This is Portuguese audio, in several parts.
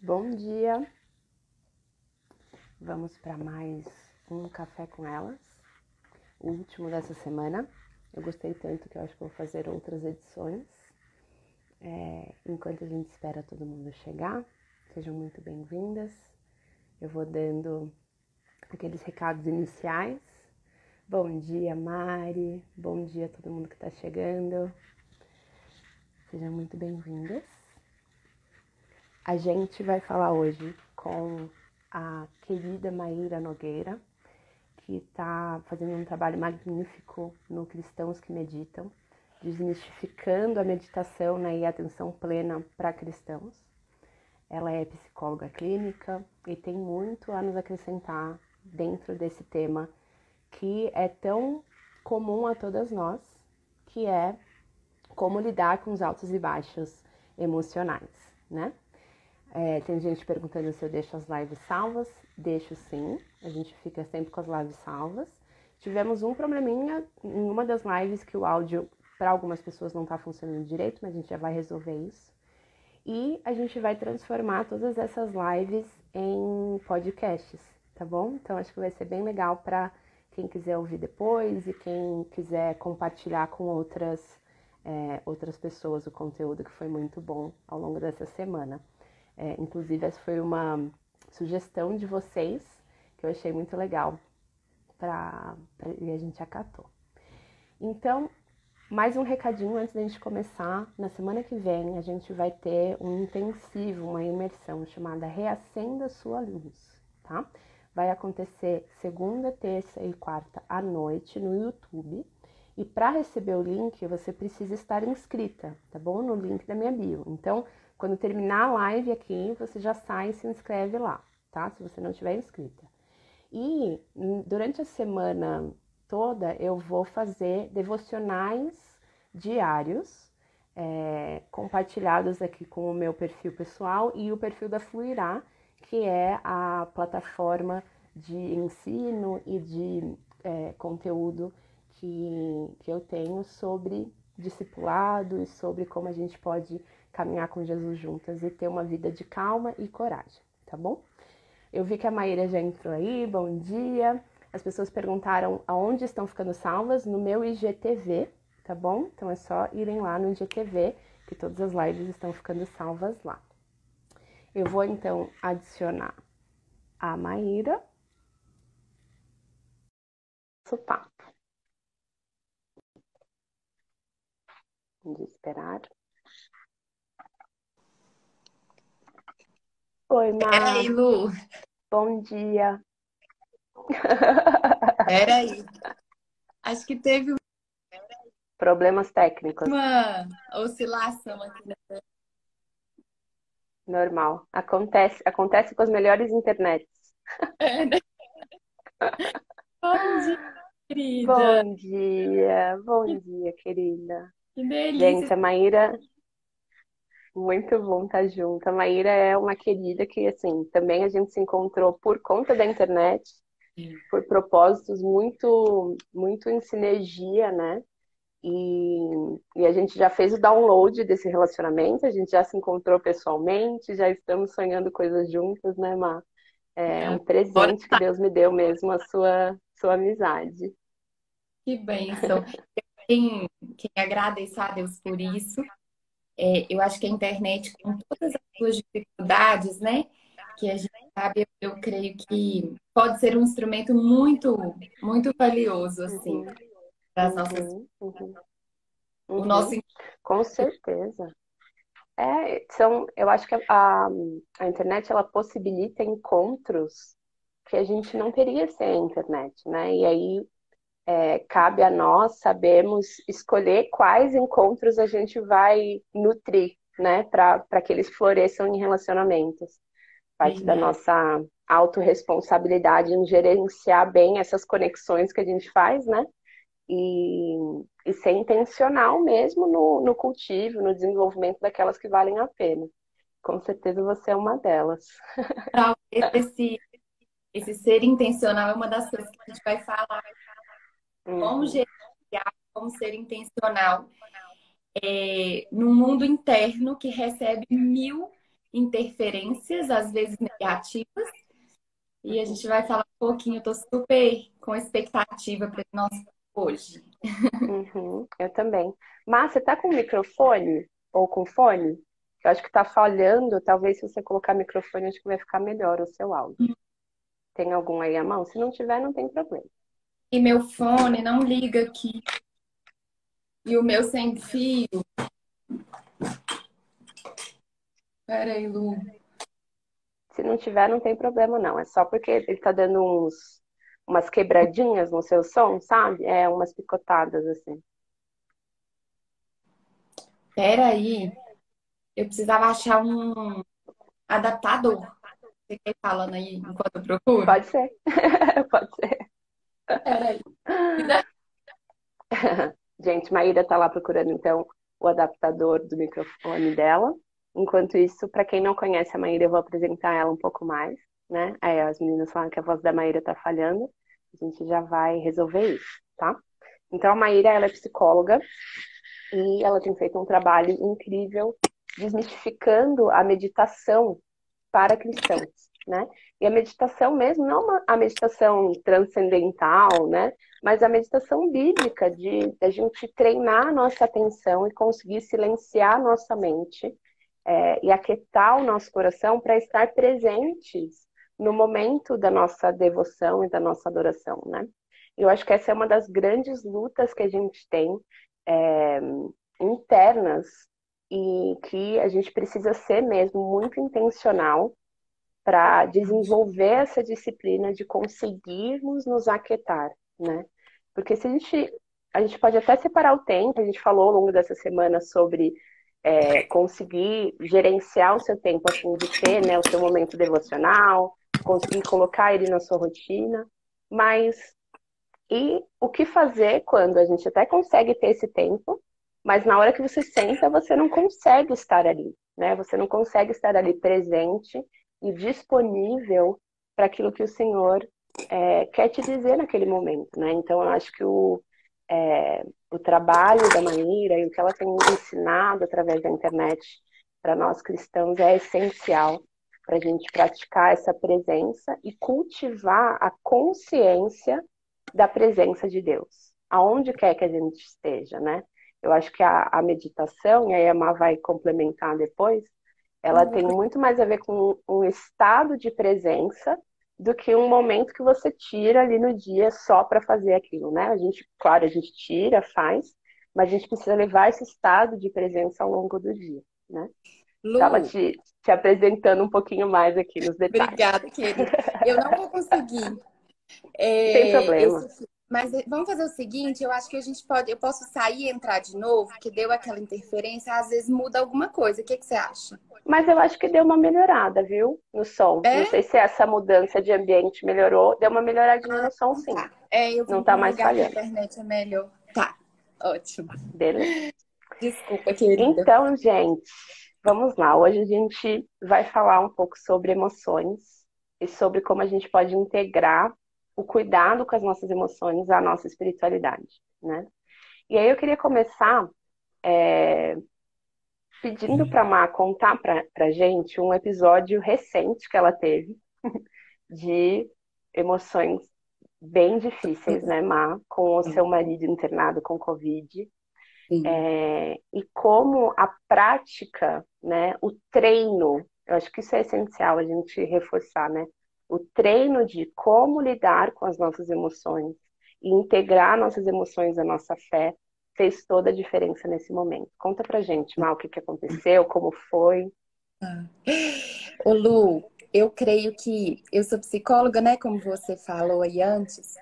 Bom dia! Vamos para mais um café com elas, o último dessa semana. Eu gostei tanto que eu acho que vou fazer outras edições. Enquanto a gente espera todo mundo chegar, sejam muito bem-vindas. Eu vou dando aqueles recados iniciais. Bom dia, Mari. Bom dia a todo mundo que está chegando. Sejam muito bem-vindas. A gente vai falar hoje com a querida Maíra Nogueira, que está fazendo um trabalho magnífico no Cristãos que Meditam, desmistificando a meditação, né, e a atenção plena para cristãos. Ela é psicóloga clínica e tem muito a nos acrescentar dentro desse tema que é tão comum a todas nós, que é como lidar com os altos e baixos emocionais, né? Tem gente perguntando se eu deixo as lives salvas. Deixo sim, a gente fica sempre com as lives salvas. Tivemos um probleminha em uma das lives que o áudio para algumas pessoas não está funcionando direito, mas a gente já vai resolver isso. E a gente vai transformar todas essas lives em podcasts, tá bom? Então acho que vai ser bem legal para quem quiser ouvir depois e quem quiser compartilhar com outras pessoas o conteúdo que foi muito bom ao longo dessa semana. Inclusive, essa foi uma sugestão de vocês que eu achei muito legal e a gente acatou. Então, mais um recadinho antes da gente começar. Na semana que vem, a gente vai ter um intensivo, uma imersão chamada Reacenda Sua Luz, tá? Vai acontecer segunda, terça e quarta à noite no YouTube. E para receber o link, você precisa estar inscrita, tá bom? No link da minha bio. Então, quando terminar a live aqui, você já sai e se inscreve lá, tá? Se você não estiver inscrita. E durante a semana toda eu vou fazer devocionais diários, compartilhados aqui com o meu perfil pessoal e o perfil da Fluirá, que é a plataforma de ensino e de conteúdo que eu tenho sobre discipulado e sobre como a gente pode caminhar com Jesus juntas e ter uma vida de calma e coragem, tá bom? Eu vi que a Maíra já entrou aí, bom dia. As pessoas perguntaram aonde estão ficando salvas, no meu IGTV, tá bom? Então é só irem lá no IGTV, que todas as lives estão ficando salvas lá. Eu vou então adicionar a Maíra. Papo. Vamos esperar. Oi, Má. Peraí, Lu. Bom dia. Peraí. Acho que teve Problemas técnicos. uma oscilação aqui. Normal. Acontece com as melhores internets. Né? Bom dia, querida. Bom dia, querida. Que delícia. Gente, a Maíra, muito bom estar junto. A Maíra é uma querida que, assim, também a gente se encontrou por conta da internet, por propósitos muito, muito em sinergia, né? E a gente já fez o download desse relacionamento, a gente já se encontrou pessoalmente, já estamos sonhando coisas juntas, né, Má? É um Bora, presente que Deus me deu mesmo, a sua amizade. que bênção. Quem agradeço a Deus por isso. Eu acho que a internet, com todas as suas dificuldades, né? Que a gente sabe, eu creio que pode ser um instrumento muito, muito valioso, assim, Uhum, para as nossas, uhum, uhum, o nosso. uhum. Com certeza. Eu acho que a internet ela possibilita encontros que a gente não teria sem a internet, né? E aí cabe a nós sabermos escolher quais encontros a gente vai nutrir, né? Para que eles floresçam em relacionamentos. Parte da Verdade. nossa autorresponsabilidade em gerenciar bem essas conexões que a gente faz, né? E ser intencional mesmo no cultivo, no desenvolvimento daquelas que valem a pena. Com certeza você é uma delas. Talvez esse ser intencional é uma das coisas que a gente vai falar. Como Uhum, gerenciar, como ser intencional num mundo interno que recebe mil interferências, às vezes negativas, e a gente vai falar um pouquinho. Eu tô super com expectativa para nós hoje. Uhum, eu também. Mas você tá com microfone ou com fone? Eu acho que tá falhando. Talvez se você colocar microfone, acho que vai ficar melhor o seu áudio. Tem algum aí à mão? Se não tiver, não tem problema. E meu fone não liga aqui. E o meu sem fio. Pera aí, Lu. Se não tiver, não tem problema, não. É só porque ele tá dando umas quebradinhas no seu som, sabe? É, umas picotadas, assim. Pera aí. Eu precisava achar um adaptador. Você quer ir falando aí enquanto eu procuro? Pode ser. Pode ser. Pera aí. Me dá- Gente, Maíra tá lá procurando, então, o adaptador do microfone dela. Enquanto isso, para quem não conhece a Maíra, eu vou apresentar ela um pouco mais, né? Aí as meninas falam que a voz da Maíra tá falhando. A gente já vai resolver isso, tá? Então, a Maíra, ela é psicóloga e ela tem feito um trabalho incrível desmistificando a meditação para cristãos, né? E a meditação mesmo, não a meditação transcendental, né? Mas a meditação bíblica de a gente treinar a nossa atenção e conseguir silenciar a nossa mente e aquietar o nosso coração para estar presentes no momento da nossa devoção e da nossa adoração, né? Eu acho que essa é uma das grandes lutas que a gente tem é, internas e que a gente precisa ser mesmo muito intencional para desenvolver essa disciplina de conseguirmos nos aquietar, né? Porque se a gente pode até separar o tempo, a gente falou ao longo dessa semana sobre conseguir gerenciar o seu tempo a fim de ter, né, o seu momento devocional, conseguir colocar ele na sua rotina, mas e o que fazer quando a gente até consegue ter esse tempo, mas na hora que você senta, você não consegue estar ali, né? Você não consegue estar ali presente e disponível para aquilo que o Senhor quer te dizer naquele momento, né? Então, eu acho que o trabalho da Maíra e o que ela tem ensinado através da internet para nós cristãos é essencial para a gente praticar essa presença e cultivar a consciência da presença de Deus, aonde quer que a gente esteja, né? Eu acho que a meditação, e aí a Má vai complementar depois, ela tem muito mais a ver com um estado de presença do que um momento que você tira ali no dia só para fazer aquilo, né? A gente, claro, a gente tira, faz, mas a gente precisa levar esse estado de presença ao longo do dia, né? Tava Lu, te apresentando um pouquinho mais aqui nos detalhes. obrigada, querida. Eu não vou conseguir. Sem problema. Mas vamos fazer o seguinte, eu acho que a gente pode, eu posso sair e entrar de novo, que deu aquela interferência, às vezes muda alguma coisa. O que que você acha? Mas eu acho que deu uma melhorada, viu? No som. Não É? sei se essa mudança de ambiente melhorou. Deu uma melhoradinha no som, Então sim. tá. É, eu Não vim tá para um mais lugar que a falhando. internet é melhor. Tá, ótimo. Beleza. Desculpa, querida. Então, gente, vamos lá. Hoje a gente vai falar um pouco sobre emoções e sobre como a gente pode integrar o cuidado com as nossas emoções à nossa espiritualidade, né? E aí eu queria começar pedindo para a Má contar para gente um episódio recente que ela teve de emoções bem difíceis, né, Má, com o seu marido internado com Covid, Sim. e como a prática, né, o treino, eu acho que isso é essencial a gente reforçar, né, o treino de como lidar com as nossas emoções e integrar nossas emoções à nossa fé fez toda a diferença nesse momento. Conta pra gente, Má, o que que aconteceu, como foi. Ô, Lu, eu creio que eu sou psicóloga, né? Como você falou aí antes.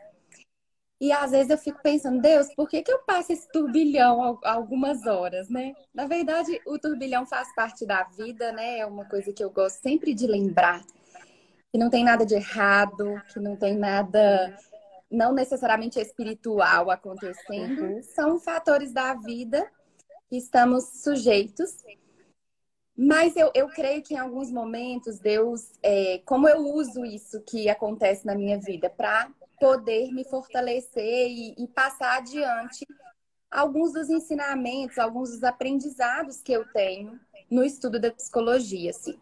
E às vezes eu fico pensando, Deus, por que que eu passo esse turbilhão algumas horas, né? Na verdade, o turbilhão faz parte da vida, né? É uma coisa que eu gosto sempre de lembrar, que não tem nada de errado, que não tem nada, não necessariamente espiritual acontecendo. Uhum, São fatores da vida que estamos sujeitos. Mas eu creio que em alguns momentos Deus, como eu uso isso que acontece na minha vida para poder me fortalecer e passar adiante alguns dos ensinamentos, alguns dos aprendizados que eu tenho no estudo da psicologia, assim.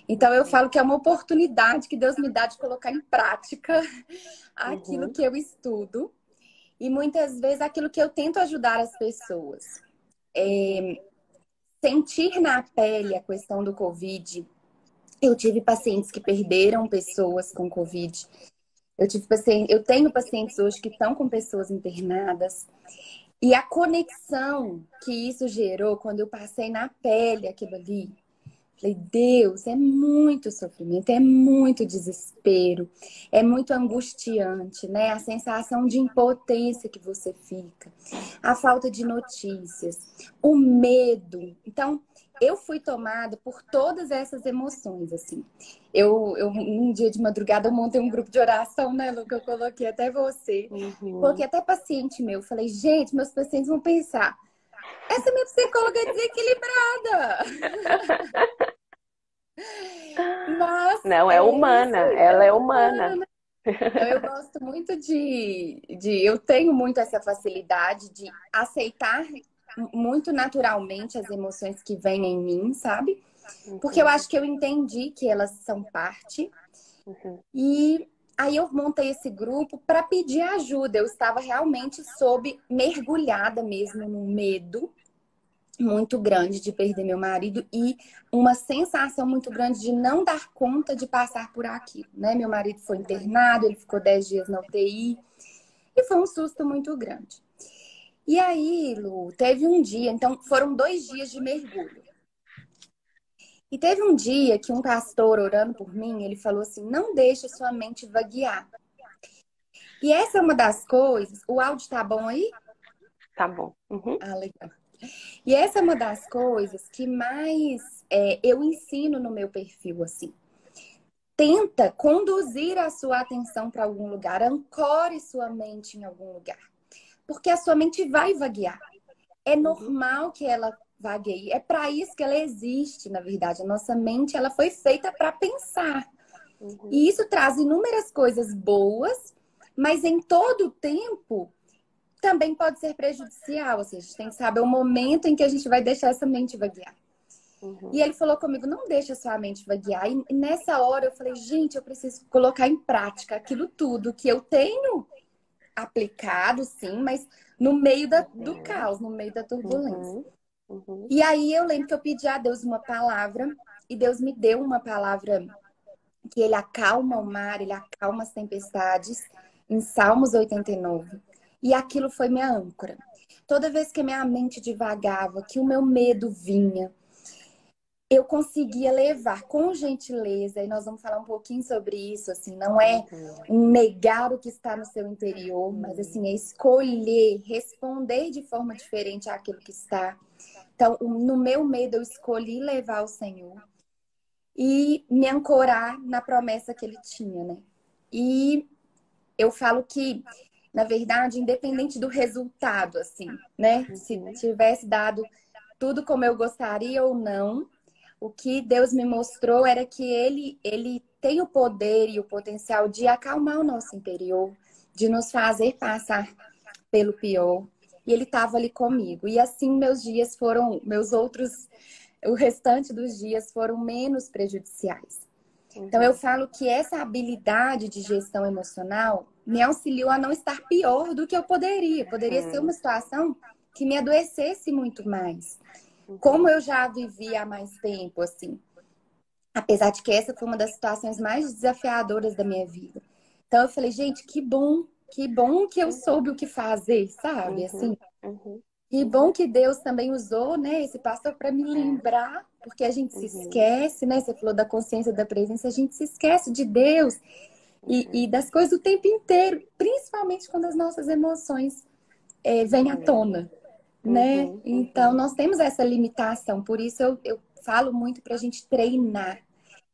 Então eu falo que é uma oportunidade que Deus me dá de colocar em prática aquilo Uhum. que eu estudo e muitas vezes aquilo que eu tento ajudar as pessoas. Uhum. Sentir na pele a questão do Covid. Eu tive pacientes que perderam pessoas com Covid. Eu tenho pacientes hoje que estão com pessoas internadas. E a conexão que isso gerou quando eu passei na pele aquilo ali, falei, Deus, é muito sofrimento, é muito desespero, é muito angustiante, né? A sensação de impotência que você fica, a falta de notícias, o medo. Então, eu fui tomada por todas essas emoções, assim. Um dia de madrugada, eu montei um grupo de oração, né, Lu, que eu coloquei até você. Uhum. Coloquei até paciente meu. Falei, gente, meus pacientes vão pensar, essa minha psicóloga é desequilibrada. Mas Não, é é isso humana, aí, ela é é humana. humano, né? Então eu gosto muito eu tenho muito essa facilidade de aceitar muito naturalmente as emoções que vêm em mim, sabe? Porque eu Uhum. acho que eu entendi que elas são parte. Uhum. E aí eu montei esse grupo para pedir ajuda. Eu estava realmente mergulhada mesmo no medo muito grande de perder meu marido e uma sensação muito grande de não dar conta de passar por aquilo, né? Meu marido foi internado, ele ficou 10 dias na UTI e foi um susto muito grande. E aí, Lu, teve um dia, então foram 2 dias de mergulho. E teve um dia que um pastor orando por mim, ele falou assim: não deixe sua mente vaguear. E essa é uma das coisas. O áudio tá bom aí? Tá bom. Uhum. Ah, legal. E essa é uma das coisas que mais eu ensino no meu perfil, assim. Tenta conduzir a sua atenção para algum lugar, ancore sua mente em algum lugar, porque a sua mente vai vaguear. É Uhum. normal que ela vagueie, é para isso que ela existe, na verdade. A nossa mente, ela foi feita para pensar. Uhum. E isso traz inúmeras coisas boas, mas em todo o tempo também pode ser prejudicial. Ou seja, a gente tem que saber o momento em que a gente vai deixar essa mente vaguear. E Uhum. ele falou comigo, não deixa a sua mente vaguear. E nessa hora eu falei, gente, eu preciso colocar em prática aquilo tudo que eu tenho aplicado, sim, mas no meio do Uhum. caos, no meio da turbulência. Uhum. Uhum. E aí eu lembro que eu pedi a Deus uma palavra, e Deus me deu uma palavra que ele acalma o mar, ele acalma as tempestades, em Salmos 89. E aquilo foi minha âncora. Toda vez que minha mente divagava, que o meu medo vinha, eu conseguia levar com gentileza, e nós vamos falar um pouquinho sobre isso, assim, não é Uhum. um negar o que está no seu interior, mas assim, é escolher, responder de forma diferente àquilo que está. Então, no meu medo, eu escolhi levar o Senhor e me ancorar na promessa que ele tinha, né? E eu falo que, na verdade, independente do resultado, assim, né? Se Uhum. tivesse dado tudo como eu gostaria ou não, o que Deus me mostrou era que ele tem o poder e o potencial de acalmar o nosso interior, de nos fazer passar pelo pior. E ele estava ali comigo. E assim meus dias foram, o restante dos dias foram menos prejudiciais. Então eu Uhum. falo que essa habilidade de gestão emocional me auxiliou a não estar pior do que eu poderia. Poderia ser uma Uhum. situação que me adoecesse muito mais. Como Uhum. eu já vivi há mais tempo, assim, apesar de que essa foi uma das situações mais desafiadoras da minha vida. Então eu falei, gente, que bom que eu soube o que fazer, sabe? Uhum. Assim, Uhum. que bom Uhum. que Deus também usou, né, esse pastor para me É. lembrar, porque a gente se Uhum. esquece, né? Você falou da consciência da presença, a gente se esquece de Deus e Uhum. das coisas o tempo inteiro, principalmente quando as nossas emoções vêm à Uhum. tona, né? Uhum. Então Uhum. nós temos essa limitação, por isso eu falo muito para a gente É.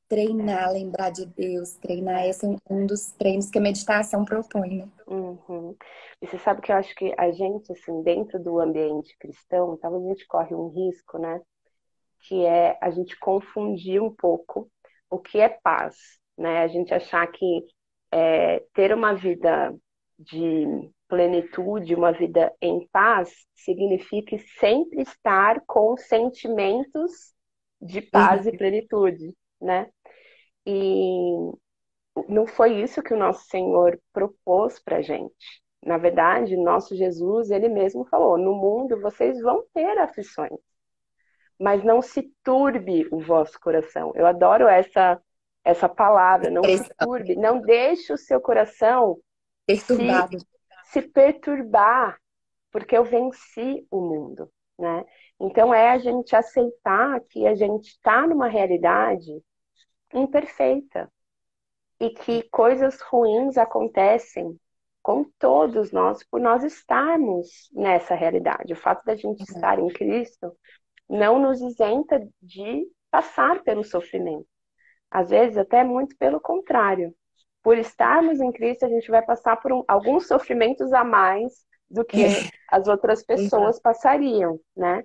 treinar, lembrar de Deus, treinar. É. Esse é um dos treinos que a meditação propõe, né? Uhum. E você sabe que eu acho que a gente, assim, dentro do ambiente cristão, talvez a gente corre um risco, né? Que é a gente confundir um pouco o que é paz, né? A gente achar que ter uma vida de plenitude, uma vida em paz, significa sempre estar com sentimentos de paz e Verdade. plenitude, né? E não foi isso que o nosso Senhor propôs para gente. Na verdade, nosso Jesus, ele mesmo falou: no mundo vocês vão ter aflições, mas não se turbe o vosso coração. Eu adoro essa palavra, não se Expressão. turbe, não deixe o seu coração se, Perturbado. se perturbar, porque eu venci o mundo, né? Então é a gente aceitar que a gente está numa realidade imperfeita e que coisas ruins acontecem com todos nós por nós estarmos nessa realidade. O fato da gente estar em Cristo não nos isenta de passar pelo sofrimento. Às vezes, até muito pelo contrário. Por estarmos em Cristo, a gente vai passar por alguns sofrimentos a mais do que É, as outras verdade. pessoas passariam, né?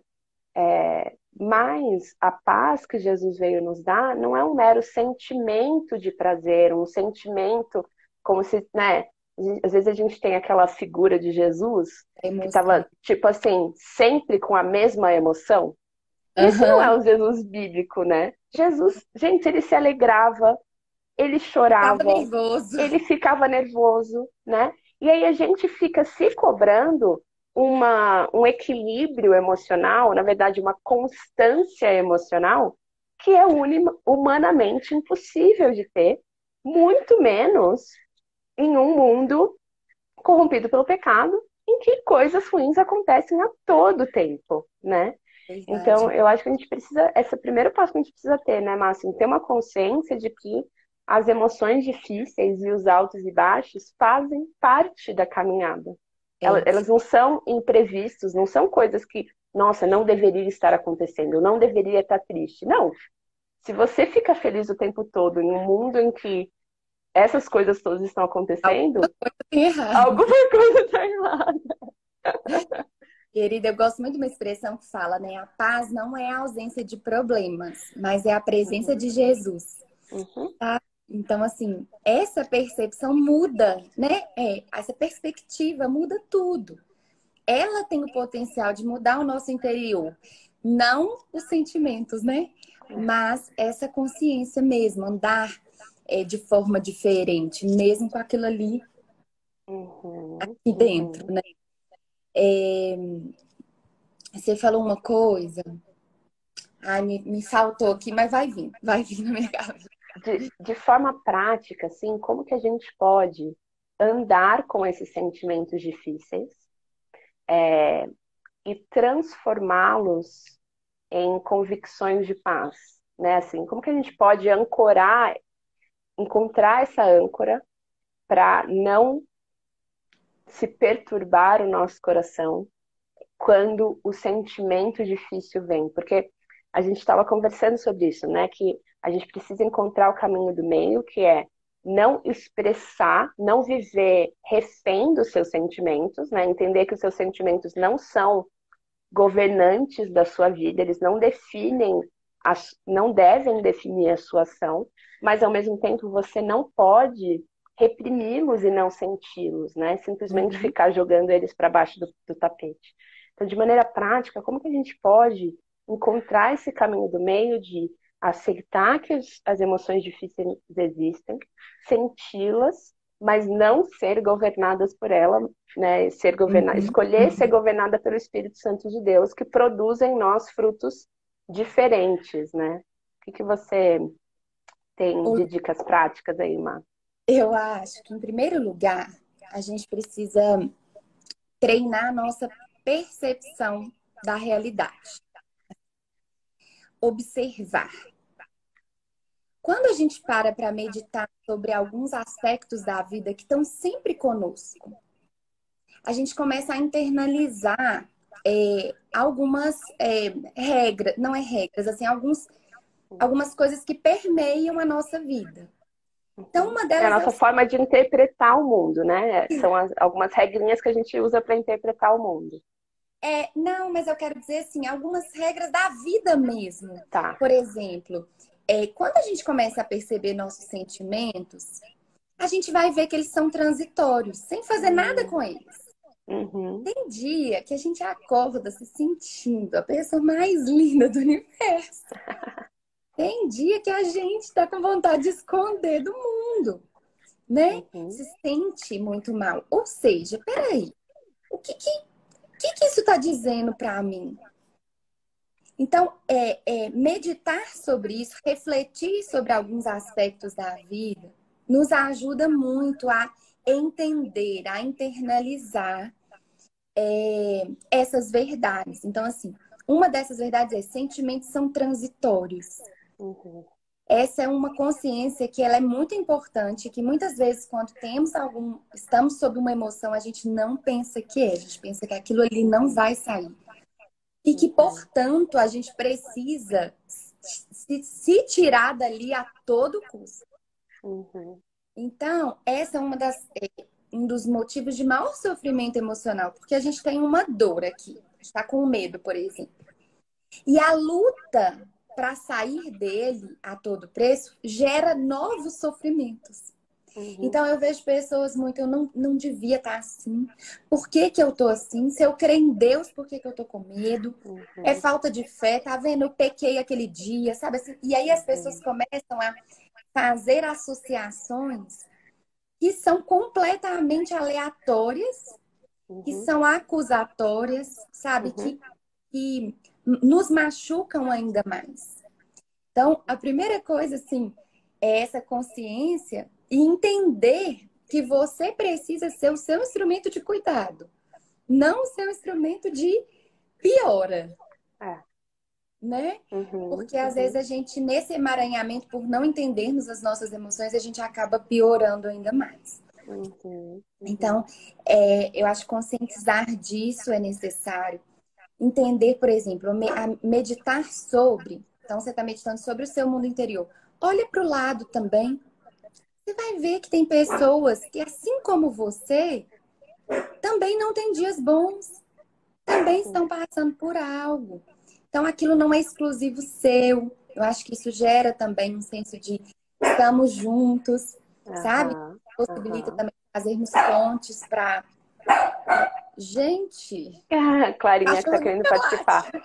Mas a paz que Jesus veio nos dar não é um mero sentimento de prazer, um sentimento como se, né? Às vezes a gente tem aquela figura de Jesus A que emoção. estava, tipo assim, sempre com a mesma emoção. Esse não é Aham. o Jesus bíblico, né? Jesus, gente, ele se alegrava, ele Ficava chorava, nervoso. ele ficava nervoso, né? E aí a gente fica se cobrando um equilíbrio emocional, na verdade, uma constância emocional, que é humanamente impossível de ter, muito menos em um mundo corrompido pelo pecado, em que coisas ruins acontecem a todo tempo, né? Então, Verdade. eu acho que a gente precisa, esse é o primeiro passo que a gente precisa ter, né, Márcio? Ter uma consciência de que as emoções difíceis e os altos e baixos fazem parte da caminhada. É. Elas não são imprevistos, não são coisas que, nossa, não deveria estar acontecendo, eu não deveria estar triste. Não. Se você fica feliz o tempo todo em um mundo em que essas coisas todas estão Alguma acontecendo, coisa tem errado. alguma coisa está errada. Querida, eu gosto muito de uma expressão que fala, né? A paz não é a ausência de problemas, mas é a presença Uhum, de Jesus. uhum, Tá? Então, assim, essa percepção muda, né? Essa perspectiva muda tudo. Ela tem o potencial de mudar o nosso interior, não os sentimentos, né? Mas essa consciência mesmo, andar de forma diferente, mesmo com aquilo ali uhum, aqui dentro, uhum. né? Você falou uma coisa, ai, me saltou aqui, mas vai vir na minha cabeça. De forma prática, assim, como que a gente pode andar com esses sentimentos difíceis e transformá-los em convicções de paz, né? Assim, como que a gente pode ancorar, encontrar essa âncora para não se perturbar o nosso coração quando o sentimento difícil vem? Porque a gente estava conversando sobre isso, né? Que a gente precisa encontrar o caminho do meio, que é não expressar, não viver refém dos seus sentimentos, né? Entender que os seus sentimentos não são governantes da sua vida, eles não definem, não devem definir a sua ação, mas ao mesmo tempo você não pode reprimi-los e não senti-los, né? Simplesmente Uhum. ficar jogando eles para baixo do tapete. Então, de maneira prática, como que a gente pode encontrar esse caminho do meio de aceitar que as emoções difíceis existem, senti-las, mas não ser governadas por ela, né? Uhum. Escolher ser Uhum. governada pelo Espírito Santo de Deus, que produz em nós frutos diferentes, né? O que você tem de dicas práticas aí, Má? Eu acho que, em primeiro lugar, a gente precisa treinar a nossa percepção da realidade. Observar. Quando a gente para meditar sobre alguns aspectos da vida que estão sempre conosco, a gente começa a internalizar algumas regras, não é regras, assim, algumas coisas que permeiam a nossa vida. Então, Uhum. uma É a delas é o nossa forma de interpretar o mundo, né? São algumas regrinhas que a gente usa para interpretar o mundo. não, mas eu quero dizer assim, algumas regras da vida mesmo. Tá. Por exemplo, quando a gente começa a perceber nossos sentimentos, a gente vai ver que eles são transitórios, sem fazer nada Hum, com eles. uhum. Tem dia que a gente acorda se sentindo a pessoa mais linda do universo. Tem dia que a gente tá com vontade de esconder do mundo, né? Uhum. Se sente muito mal. Ou seja, peraí, o que isso está dizendo para mim? Então, meditar sobre isso, refletir sobre alguns aspectos da vida, nos ajuda muito a entender, a internalizar essas verdades. Então, assim, uma dessas verdades é sentimentos são transitórios. Uhum. Essa é uma consciência que ela é muito importante, que muitas vezes quando estamos sob uma emoção, a gente não pensa que a gente pensa que aquilo ali não vai sair. E que, Uhum. portanto, a gente precisa se tirar dali a todo custo. Uhum. Então, essa é um dos motivos de maior sofrimento emocional, porque a gente tem uma dor aqui, está com medo, por exemplo. E a luta para sair dele a todo preço gera novos sofrimentos. Uhum. Então eu vejo pessoas muito, eu não devia estar assim. Por que que eu tô assim? Se eu creio em Deus, por que que eu tô com medo? É Uhum. falta de fé, tá vendo? Eu pequei aquele dia, sabe assim? E aí as pessoas Uhum. começam a fazer associações que são completamente aleatórias, que Uhum. são acusatórias, sabe? Uhum. Que nos machucam ainda mais. Então, a primeira coisa, assim, é essa consciência e entender que você precisa ser o seu instrumento de cuidado, não o seu instrumento de piora, É. né? Uhum. Porque às vezes Uhum. a gente, nesse emaranhamento, por não entendermos as nossas emoções, a gente acaba piorando ainda mais. Uhum. Então, Uhum. eu acho que conscientizar disso é necessário. Entender, por exemplo, meditar sobre. Então, você está meditando sobre o seu mundo interior. Olha para o lado também. Você vai ver que tem pessoas que, assim como você, também não têm dias bons, também Uhum. estão passando por algo. Então, aquilo não é exclusivo seu. Eu acho que isso gera também um senso de estamos juntos, sabe? Aham. Possibilita Aham. também fazermos pontes para. Gente, Clarinha que tá cachorro querendo nunca participar. late.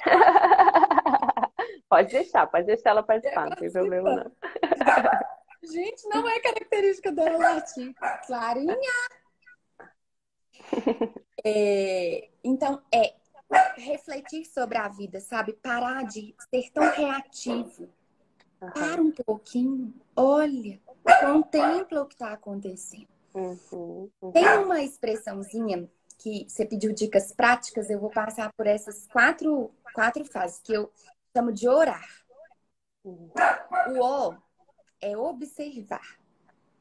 Pode deixar ela Quer participar, não tem problema participar. não. Gente, não é característica dela latir. Clarinha. Então, refletir sobre a vida, sabe? Parar de ser tão reativo. Para Aham. um pouquinho, olha, contempla o que está acontecendo. Uhum. Tem Uhum. uma expressãozinha que você pediu dicas práticas, eu vou passar por essas quatro fases, que eu chamo de orar. Uhum. O O é observar.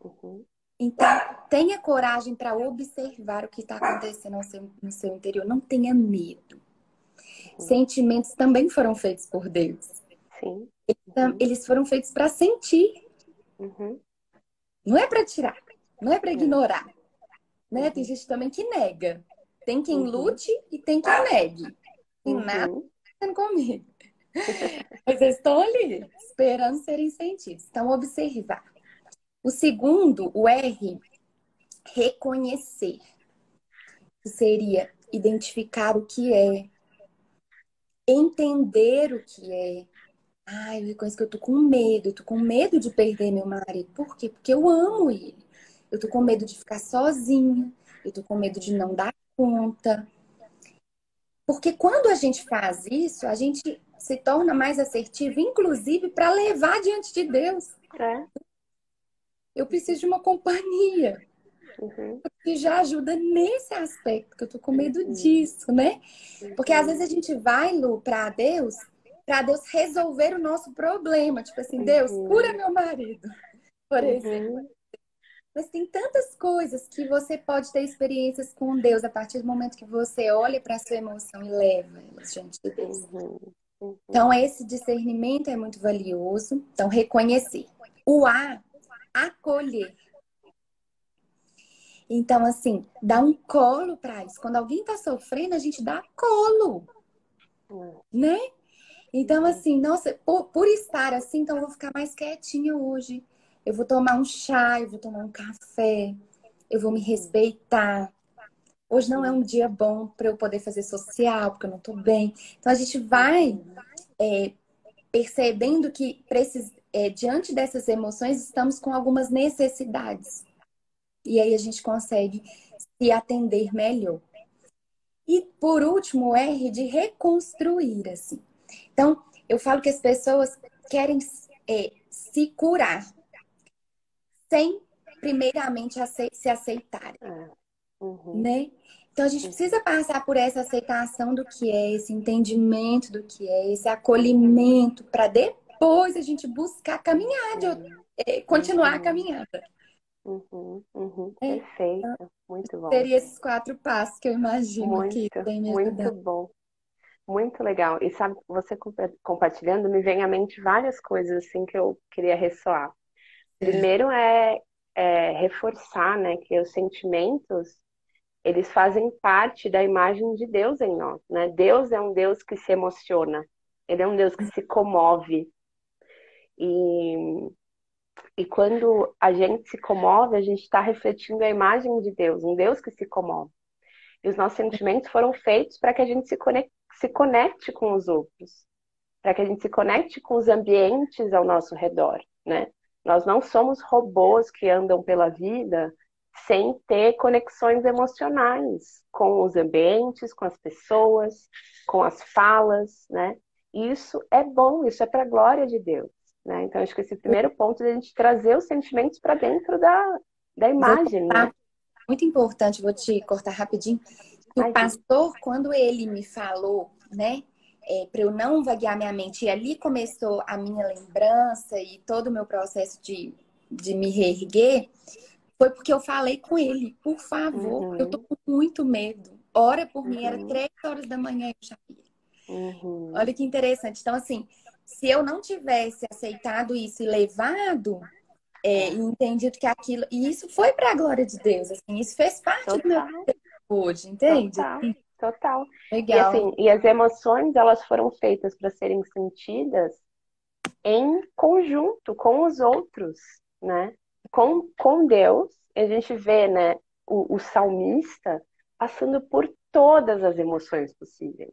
Uhum. Então, tenha coragem para observar o que está acontecendo no seu interior. Não tenha medo. Uhum. Sentimentos também foram feitos por Deus. Sim. Então, Uhum. eles foram feitos para sentir, Uhum. não é para tirar, não é para É. ignorar, né? Tem Uhum. gente também que nega. Tem quem Uhum. lute e tem quem negue. E nada Uhum. acontecendo comigo. Mas eles estão ali, esperando serem sentidos. Então, observar. O segundo, o R, reconhecer. Que seria identificar o que é, entender o que é. Ah, eu reconheço que eu tô com medo de perder meu marido. Por quê? Porque eu amo ele. Eu tô com medo de ficar sozinha, eu tô com medo de não dar conta. Porque quando a gente faz isso, a gente se torna mais assertivo, inclusive para levar diante de Deus. É. Eu preciso de uma companhia Uhum. que já ajuda nesse aspecto, que eu tô com medo Uhum. disso, né? Porque às vezes Uhum. a gente vai, Lu, para Deus resolver o nosso problema. Tipo assim, Deus, cura Uhum. meu marido, por exemplo. Uhum. Mas tem tantas coisas que você pode ter experiências com Deus a partir do momento que você olha para a sua emoção e leva elas diante de Deus. Uhum. Então, Uhum. esse discernimento é muito valioso. Então, reconhecer. O A, acolher. Então, assim, dá um colo para isso. Quando alguém está sofrendo, a gente dá colo, Uhum. né? Então, Uhum. assim, nossa, por estar assim, então eu vou ficar mais quietinha hoje. Eu vou tomar um chá, eu vou tomar um café, eu vou me Uhum. respeitar. Hoje não é Uhum. um dia bom para eu poder fazer social, porque eu não tô bem. Então, a gente vai Uhum. percebendo que diante dessas emoções estamos com algumas necessidades. E aí a gente consegue se atender melhor. E por último, o R de reconstruir, assim. Então, eu falo que as pessoas querem se curar sem primeiramente se aceitarem, É. Uhum. né? Então a gente precisa passar por essa aceitação do que é, esse entendimento do que é, esse acolhimento, para depois a gente buscar caminhar, continuar a Uhum. caminhada. Uhum. Uhum. Né? Perfeito. Muito bom. Seria esses 4 passos que eu imagino que Muito, tem me muito ajudado. bom. Muito legal. E sabe, você compartilhando, me vem à mente várias coisas assim que eu queria ressoar. Primeiro é reforçar, né, que os sentimentos, eles fazem parte da imagem de Deus em nós, né? Deus é um Deus que se emociona. Ele é um Deus que se comove. E, e quando a gente se comove, a gente está refletindo a imagem de Deus, um Deus que se comove. E os nossos sentimentos foram feitos para que a gente se conecte com os outros, para que a gente se conecte com os ambientes ao nosso redor, né? Nós não somos robôs que andam pela vida sem ter conexões emocionais com os ambientes, com as pessoas, com as falas, né? E isso é bom, isso é para a glória de Deus, né? Então, acho que esse primeiro ponto é a gente trazer os sentimentos para dentro da Vou imagem, né? cortar, muito importante, vou te cortar rapidinho. Que o Imagina. pastor, quando ele me falou, né, para eu não vaguear minha mente, e ali começou a minha lembrança e todo o meu processo de me reerguer, foi porque eu falei com ele, por favor, eu tô Uhum, com muito medo. Ora por mim, era uhum, 3 horas da manhã, eu já ia. uhum. Olha que interessante. Então, assim, se eu não tivesse aceitado isso e levado, e É, entendido que aquilo. E isso foi para a glória de Deus, assim, isso fez parte do meu total. hoje, entende? Total, total. E Legal. assim, e as emoções, elas foram feitas para serem sentidas em conjunto com os outros, né? Com Deus, a gente vê, né, o salmista passando por todas as emoções possíveis.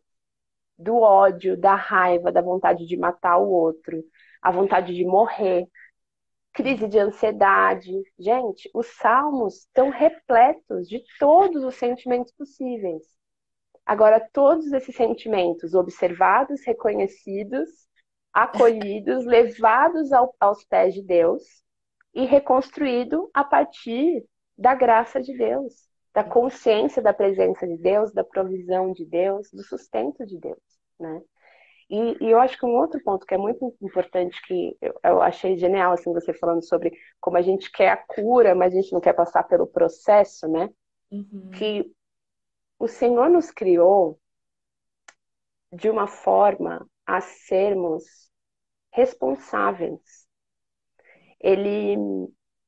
Do ódio, da raiva, da vontade de matar o outro, a vontade de morrer, crise de ansiedade. Gente, os salmos estão repletos de todos os sentimentos possíveis. Agora, todos esses sentimentos observados, reconhecidos, acolhidos, levados aos pés de Deus e reconstruído a partir da graça de Deus, da consciência da presença de Deus, da provisão de Deus, do sustento de Deus, né? E eu acho que um outro ponto que é muito importante, que eu achei genial, assim, você falando sobre como a gente quer a cura, mas a gente não quer passar pelo processo, né? Uhum. Que o Senhor nos criou de uma forma a sermos responsáveis. Ele,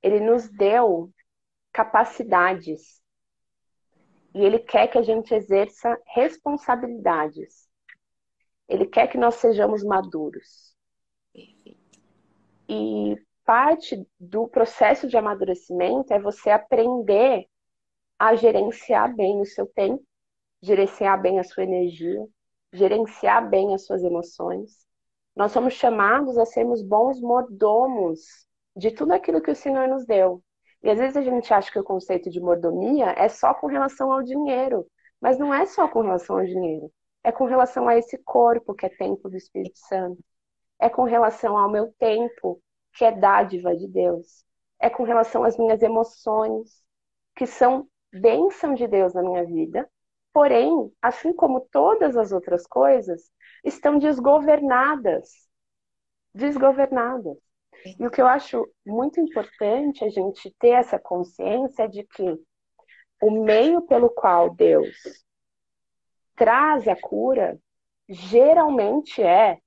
ele nos deu capacidades e ele quer que a gente exerça responsabilidades. Ele quer que nós sejamos maduros. Perfeito. E parte do processo de amadurecimento é você aprender a gerenciar bem o seu tempo, gerenciar bem a sua energia, gerenciar bem as suas emoções. Nós somos chamados a sermos bons mordomos de tudo aquilo que o Senhor nos deu. E às vezes a gente acha que o conceito de mordomia é só com relação ao dinheiro, mas não é só com relação ao dinheiro. É com relação a esse corpo que é templo do Espírito Santo. É com relação ao meu tempo, que é dádiva de Deus. É com relação às minhas emoções, que são bênção de Deus na minha vida. Porém, assim como todas as outras coisas, estão desgovernadas. Desgovernadas. E o que eu acho muito importante a gente ter essa consciência de que o meio pelo qual Deus traz a cura geralmente é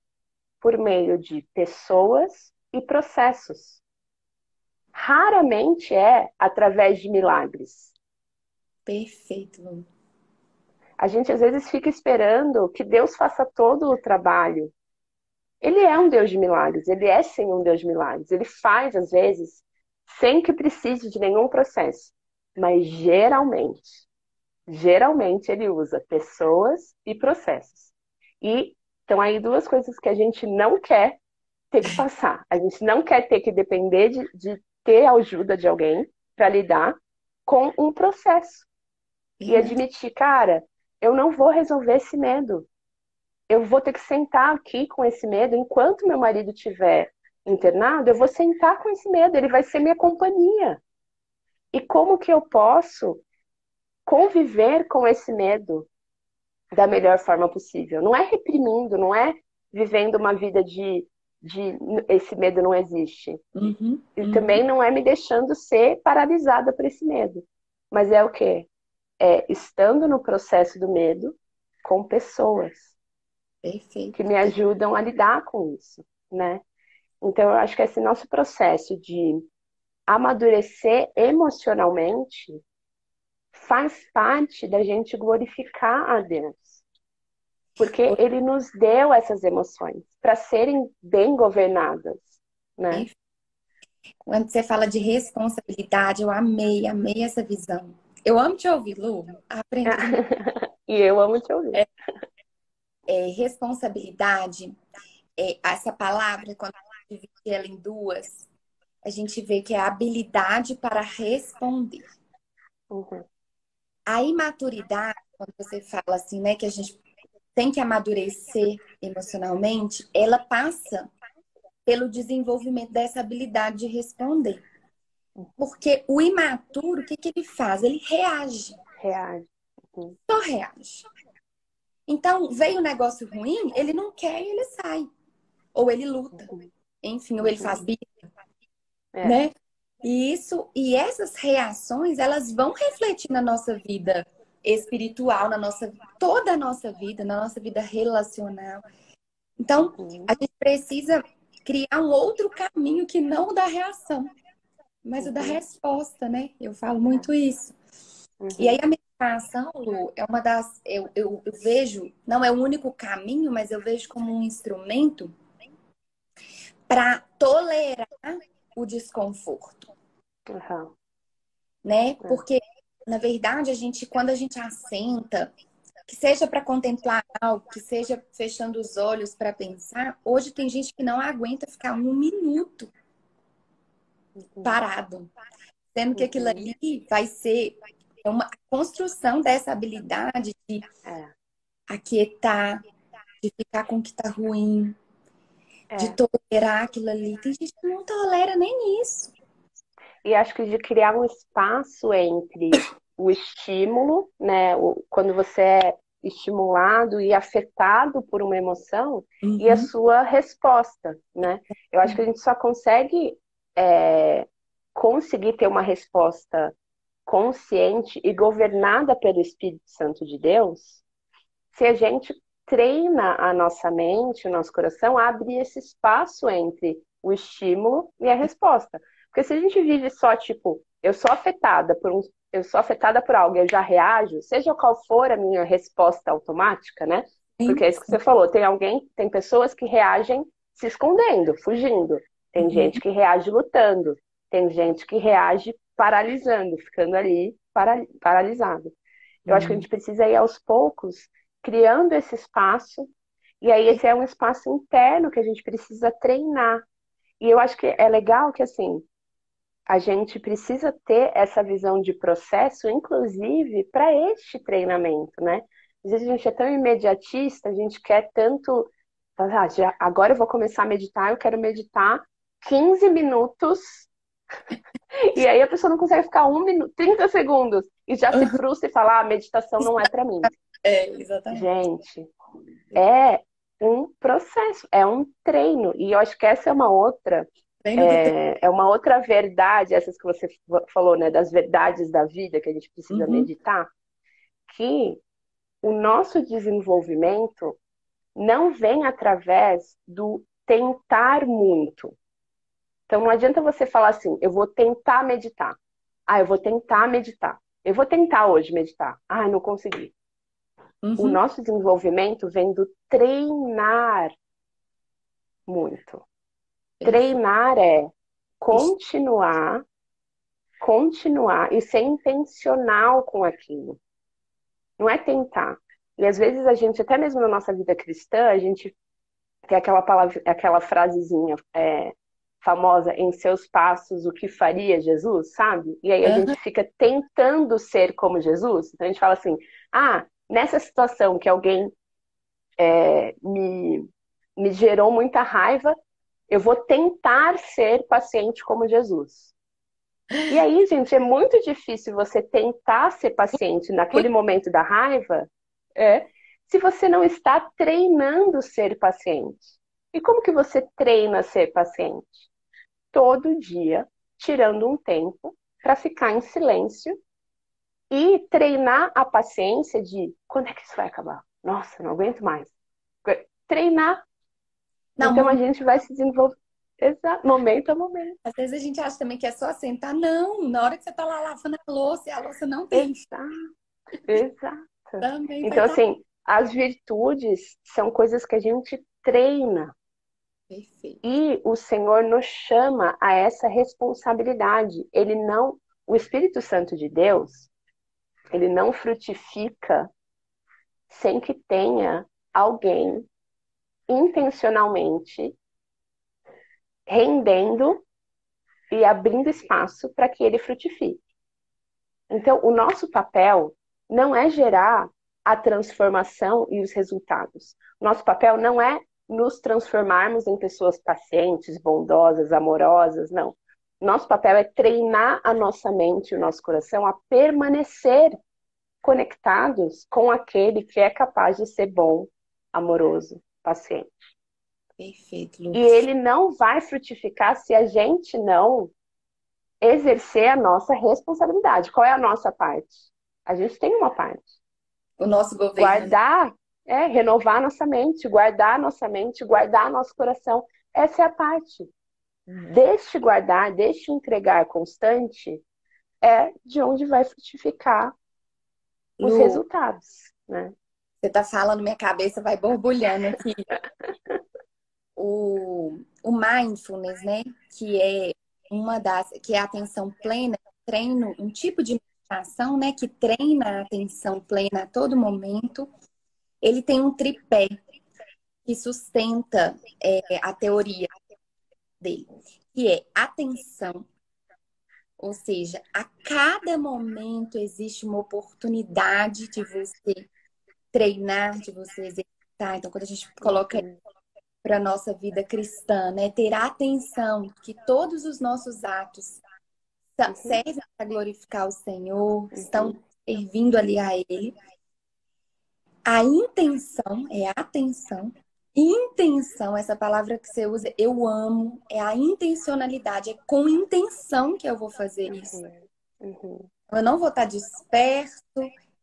por meio de pessoas e processos. Raramente é através de milagres. Perfeito, Lu. A gente às vezes fica esperando que Deus faça todo o trabalho. Ele é um Deus de milagres, ele é sim um Deus de milagres. Ele faz, às vezes, sem que precise de nenhum processo. Mas geralmente ele usa pessoas e processos. E Então, aí duas coisas que a gente não quer ter que passar. A gente não quer ter que depender de ter a ajuda de alguém para lidar com um processo. E Verdade. admitir, cara, eu não vou resolver esse medo. Eu vou ter que sentar aqui com esse medo. Enquanto meu marido estiver internado, eu vou sentar com esse medo. Ele vai ser minha companhia. E como que eu posso conviver com esse medo da melhor forma possível? Não é reprimindo, não é vivendo uma vida de esse medo não existe. Uhum, E uhum. também não é me deixando ser paralisada por esse medo. Mas é o quê? É estando no processo do medo com pessoas que Perfeito. me ajudam a lidar com isso, né? Então, eu acho que esse nosso processo de amadurecer emocionalmente faz parte da gente glorificar a Deus, porque Ele nos deu essas emoções para serem bem governadas, né? Quando você fala de responsabilidade, eu amei, amei essa visão. Eu amo te ouvir, Lu. Aprendo demais. E eu amo te ouvir. Responsabilidade, essa palavra, quando a gente divide ela em duas, a gente vê que é a habilidade para responder. Uhum, A imaturidade, quando você fala assim, né, que a gente tem que amadurecer emocionalmente, ela passa pelo desenvolvimento dessa habilidade de responder. Porque o imaturo, o que que ele faz? Ele reage, reage. Uhum, só reage. Então, veio um negócio ruim, ele não quer e ele sai. Ou ele luta. uhum, Enfim, ou ele faz uhum. birra, É, né? E essas reações, elas vão refletir na nossa vida espiritual, toda a nossa vida, na nossa vida relacional. Então, a uhum, gente precisa criar um outro caminho que não o da reação, mas o da uhum, resposta, né? Eu falo é, muito isso. E aí uhum, a meditação, Lu, é uma das. Eu vejo, não é o único caminho, mas eu vejo como um instrumento para tolerar o desconforto, uhum, né? é, Porque, na verdade, quando a gente assenta, que seja para contemplar algo, que seja fechando os olhos para pensar, hoje tem gente que não aguenta ficar um minuto uhum, parado, sendo que aquilo uhum, ali vai ser uma construção dessa habilidade de é, aquietar, de ficar com o que tá ruim, de é. tolerar aquilo ali. Tem gente que não tolera nem isso. E acho que de criar um espaço entre o estímulo, né, quando você é estimulado e afetado por uma emoção, e a Uhum. sua resposta, né? Eu acho que a gente só consegue conseguir ter uma resposta consciente e governada pelo Espírito Santo de Deus se a gente treina a nossa mente, o nosso coração, a abrir esse espaço entre o estímulo e a resposta. Porque se a gente vive só, tipo, eu sou afetada por algo, eu já reajo, seja qual for a minha resposta automática, né? Porque Sim. é isso que você falou, tem pessoas que reagem se escondendo, fugindo. Tem Uhum. gente que reage lutando. Tem gente que reage paralisando, ficando ali paralisado. Eu acho que a Uhum. gente precisa ir aos poucos criando esse espaço, e aí esse é um espaço interno que a gente precisa treinar. E eu acho que é legal que, assim, a gente precisa ter essa visão de processo, inclusive, para este treinamento, né? Às vezes a gente é tão imediatista, a gente quer tanto. Agora eu vou começar a meditar, eu quero meditar 15 minutos, e aí a pessoa não consegue ficar 1 minuto, 30 segundos, e já se frustra e fala: a meditação não é para mim. Exatamente. Gente, é um processo, é um treino. E eu acho que essa é uma outra, Treino do treino. é uma outra verdade, essas que você falou, né, das verdades da vida que a gente precisa Uhum. meditar, que o nosso desenvolvimento não vem através do tentar muito. Então não adianta você falar assim, eu vou tentar meditar. Ah, eu vou tentar meditar. Eu vou tentar hoje meditar. Ah, não consegui. O Uhum. nosso desenvolvimento vem do treinar muito. Perfeito. Treinar é continuar, continuar e ser intencional com aquilo. Não é tentar. E às vezes a gente, até mesmo na nossa vida cristã, a gente tem aquela palavra, aquela frasezinha famosa, em seus passos, o que faria Jesus, sabe? E aí a Aham. gente fica tentando ser como Jesus. Então a gente fala assim, nessa situação que alguém me gerou muita raiva, eu vou tentar ser paciente como Jesus. E aí, gente, é muito difícil você tentar ser paciente naquele Muito. momento da raiva, é, se você não está treinando ser paciente. E como que você treina ser paciente? Todo dia, tirando um tempo para ficar em silêncio e treinar a paciência de quando é que isso vai acabar? Nossa, não aguento mais. Treinar. Então a Não, gente vai se desenvolver. Exato, momento a momento. às vezes a gente acha também que é só sentar. Não, na hora que você tá lá lavando a louça e a louça não tem, Exato, exato. também vai Então, estar assim, as virtudes são coisas que a gente treina. perfeito. E o Senhor nos chama a essa responsabilidade. Ele não, o Espírito Santo de Deus, ele não frutifica sem que tenha alguém intencionalmente rendendo e abrindo espaço para que ele frutifique. Então, o nosso papel não é gerar a transformação e os resultados. Nosso papel não é nos transformarmos em pessoas pacientes, bondosas, amorosas, não. Nosso papel é treinar a nossa mente e o nosso coração a permanecer conectados com aquele que é capaz de ser bom, amoroso, paciente. Perfeito, E Lu. ele não vai frutificar se a gente não exercer a nossa responsabilidade. Qual é a nossa parte? A gente tem uma parte. O nosso governo, né? Guardar, renovar nossa mente, guardar nossa mente, guardar nosso coração. Essa é a parte. Deste guardar, deste entregar constante, é de onde vai frutificar os Lu, resultados, né? você tá falando, minha cabeça vai borbulhando aqui. O mindfulness, né? Que é que é a atenção plena, treino, um tipo de meditação, né? Que treina a atenção plena a todo momento. Ele tem um tripé que sustenta a teoria dele, que é atenção, ou seja, a cada momento existe uma oportunidade de você treinar, de você exercitar. Então, quando a gente coloca Uhum, para a nossa vida cristã, né, ter atenção que todos os nossos atos uhum, servem para glorificar o Senhor, estão uhum, servindo ali a Ele. A intenção é a atenção. Intenção, essa palavra que você usa, eu amo, é a intencionalidade, é com intenção que eu vou fazer isso. uhum, uhum, Eu não vou estar disperso,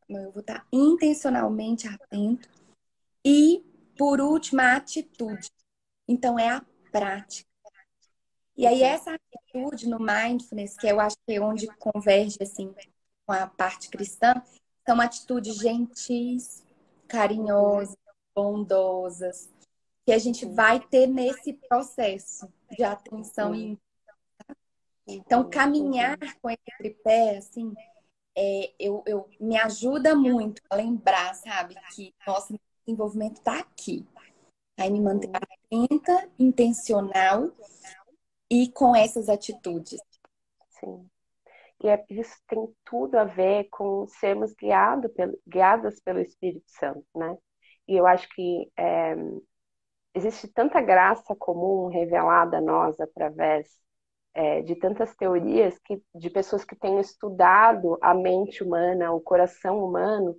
eu vou estar intencionalmente atento. E, por último, a atitude. Então, é a prática. E aí, uhum, essa atitude no mindfulness, que eu acho que é onde converge, assim, com a parte cristã, são atitudes gentis, uhum, carinhosas, bondosas, que a gente uhum, vai ter nesse processo de atenção. uhum, Então, uhum, caminhar uhum, com esse tripé, assim, me ajuda muito a lembrar, sabe, que nosso desenvolvimento está aqui. Aí me manter uhum. atenta, intencional e com essas atitudes. Sim. Isso tem tudo a ver com sermos guiadas pelo Espírito Santo, né? E eu acho que existe tanta graça comum revelada a nós através de tantas teorias de pessoas que têm estudado a mente humana, o coração humano,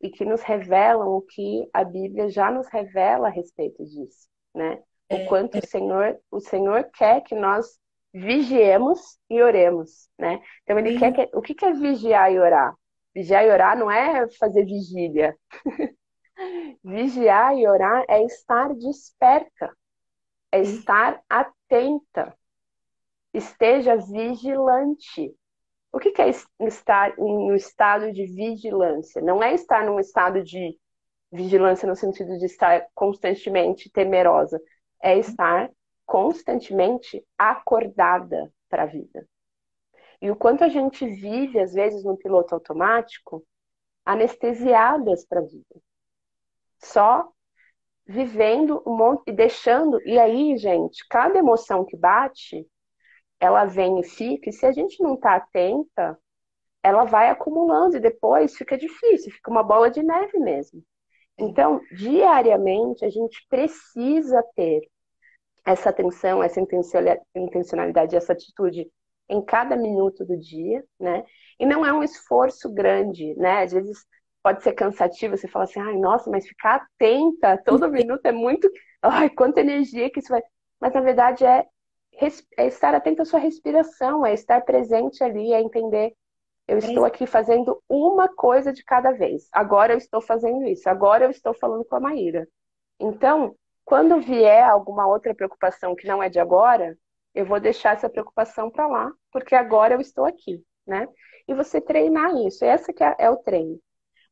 e que nos revelam o que a Bíblia já nos revela a respeito disso, né? O É, quanto o Senhor quer que nós vigiemos e oremos, né? Então ele quer o que é vigiar e orar? Vigiar e orar não é fazer vigília. Vigiar e orar é estar desperta, é estar atenta, esteja vigilante. O que é estar em um estado de vigilância? Não é estar num estado de vigilância no sentido de estar constantemente temerosa, é estar constantemente acordada para a vida. E o quanto a gente vive, às vezes, no piloto automático, anestesiadas para a vida. só vivendo um monte e deixando. E aí, gente, cada emoção que bate, ela vem e fica, e se a gente não tá atenta, ela vai acumulando e depois fica difícil, fica uma bola de neve mesmo. É. Então, diariamente, a gente precisa ter essa atenção, essa intencionalidade, essa atitude em cada minuto do dia, né? E não é um esforço grande, né? Às vezes pode ser cansativo, você fala assim, ai, nossa, mas ficar atenta todo minuto é muito, ai, quanta energia que isso vai. Mas na verdade é estar atento à sua respiração, é estar presente ali, é entender, eu estou aqui fazendo uma coisa de cada vez. Agora eu estou fazendo isso, agora eu estou falando com a Maíra. Então, quando vier alguma outra preocupação que não é de agora, eu vou deixar essa preocupação para lá, porque agora eu estou aqui, né? E você treinar isso, essa que é o treino.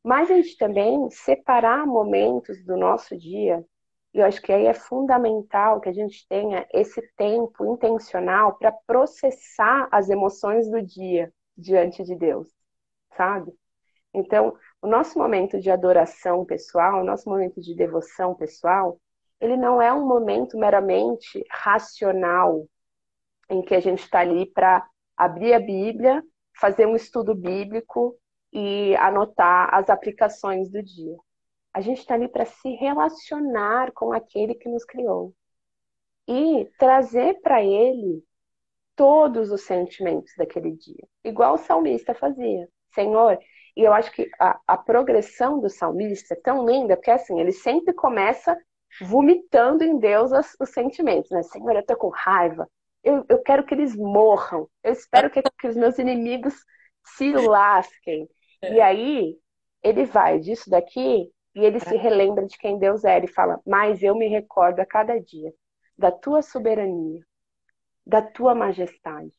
Mas a gente também separar momentos do nosso dia, e eu acho que aí é fundamental que a gente tenha esse tempo intencional para processar as emoções do dia diante de Deus, sabe? Então, o nosso momento de adoração pessoal, o nosso momento de devoção pessoal, ele não é um momento meramente racional, em que a gente está ali para abrir a Bíblia, fazer um estudo bíblico e anotar as aplicações do dia. A gente está ali para se relacionar com aquele que nos criou e trazer para ele todos os sentimentos daquele dia, igual o salmista fazia. Senhor, e eu acho que a progressão do salmista é tão linda, porque assim, ele sempre começa vomitando em Deus os sentimentos, né? Senhor, eu tô com raiva, eu quero que eles morram, eu espero que os meus inimigos se lasquem. E aí, ele vai disso daqui e ele se relembra de quem Deus é. Ele fala, mas eu me recordo a cada dia da tua soberania, da tua majestade.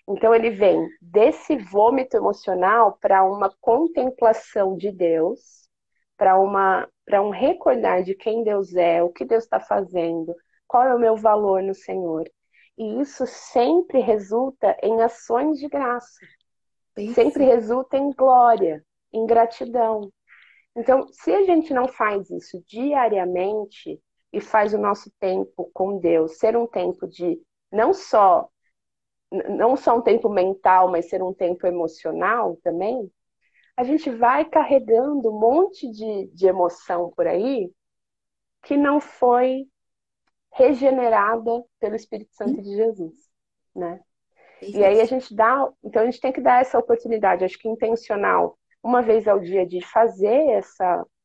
Então ele vem desse vômito emocional para uma contemplação de Deus, para um recordar de quem Deus é, o que Deus está fazendo, qual é o meu valor no Senhor. E isso sempre resulta em ações de graça, sempre Perfeito. resulta em glória, em gratidão. Então, se a gente não faz isso diariamente e faz o nosso tempo com Deus ser um tempo de não só um tempo mental, mas ser um tempo emocional também, a gente vai carregando um monte de emoção por aí que não foi regenerada pelo Espírito Santo de Jesus, né? E aí a Perfeito. gente dá, então a gente tem que dar essa oportunidade, acho que intencional, uma vez ao dia de fazer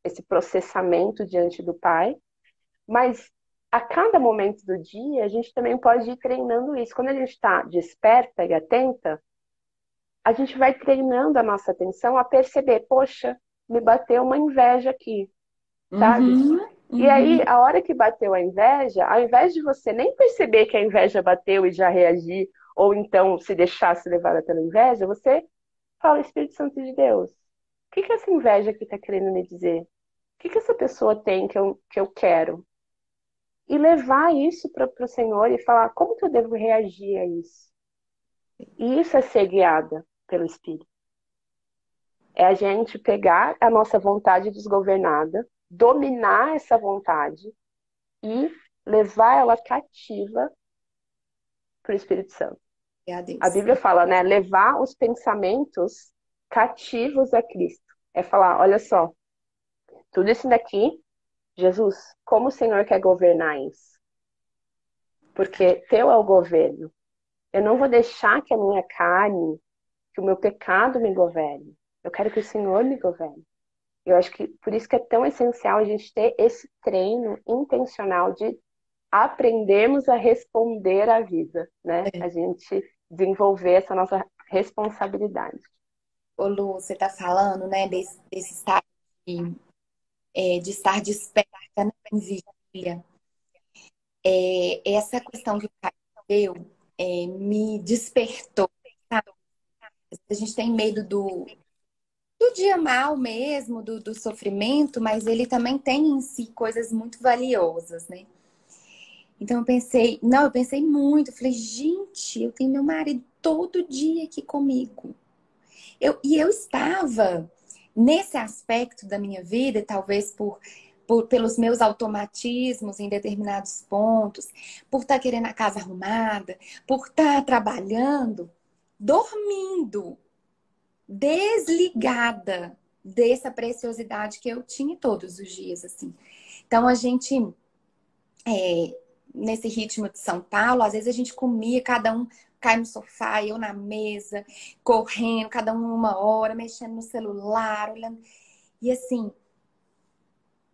esse processamento diante do Pai, mas a cada momento do dia a gente também pode ir treinando isso. Quando a gente está desperta e atenta, a gente vai treinando a nossa atenção a perceber, poxa, me bateu uma inveja aqui, sabe? Uhum, E aí, uhum. a hora que bateu a inveja, ao invés de você nem perceber que a inveja bateu e já reagir, ou então se deixar se levar pela inveja, você fala, Espírito Santo de Deus, o que que essa inveja aqui está querendo me dizer? O que que essa pessoa tem que eu quero? E levar isso para o Senhor e falar, como que eu devo reagir a isso? E isso é ser guiada pelo Espírito. É a gente pegar a nossa vontade desgovernada, dominar essa vontade e levar ela cativa para o Espírito Santo. A A Deus. Bíblia fala, né? Levar os pensamentos cativos a Cristo. É falar, olha só, tudo isso daqui, Jesus, como o Senhor quer governar isso? Porque teu é o governo. Eu não vou deixar que a minha carne, que o meu pecado me governe. Eu quero que o Senhor me governe. Eu acho que por isso que é tão essencial a gente ter esse treino intencional de aprendermos a responder à vida, né? É. A gente desenvolver essa nossa responsabilidade. Ô, Lu, você está falando, né, desse estado de, de estar desperta, né, em vigília. Essa questão que o Caio deu me despertou, sabe? A gente tem medo do dia mal mesmo, do sofrimento, mas ele também tem em si coisas muito valiosas, né? Então eu pensei, não, eu pensei muito, eu falei, gente, eu tenho meu marido todo dia aqui comigo. E eu estava nesse aspecto da minha vida, talvez por pelos meus automatismos em determinados pontos, por estar querendo a casa arrumada, por estar trabalhando, dormindo, desligada dessa preciosidade que eu tinha todos os dias, assim. Então, a gente, nesse ritmo de São Paulo, às vezes a gente comia, cada um cai no sofá, eu na mesa, correndo, cada um uma hora, mexendo no celular, olhando. E assim,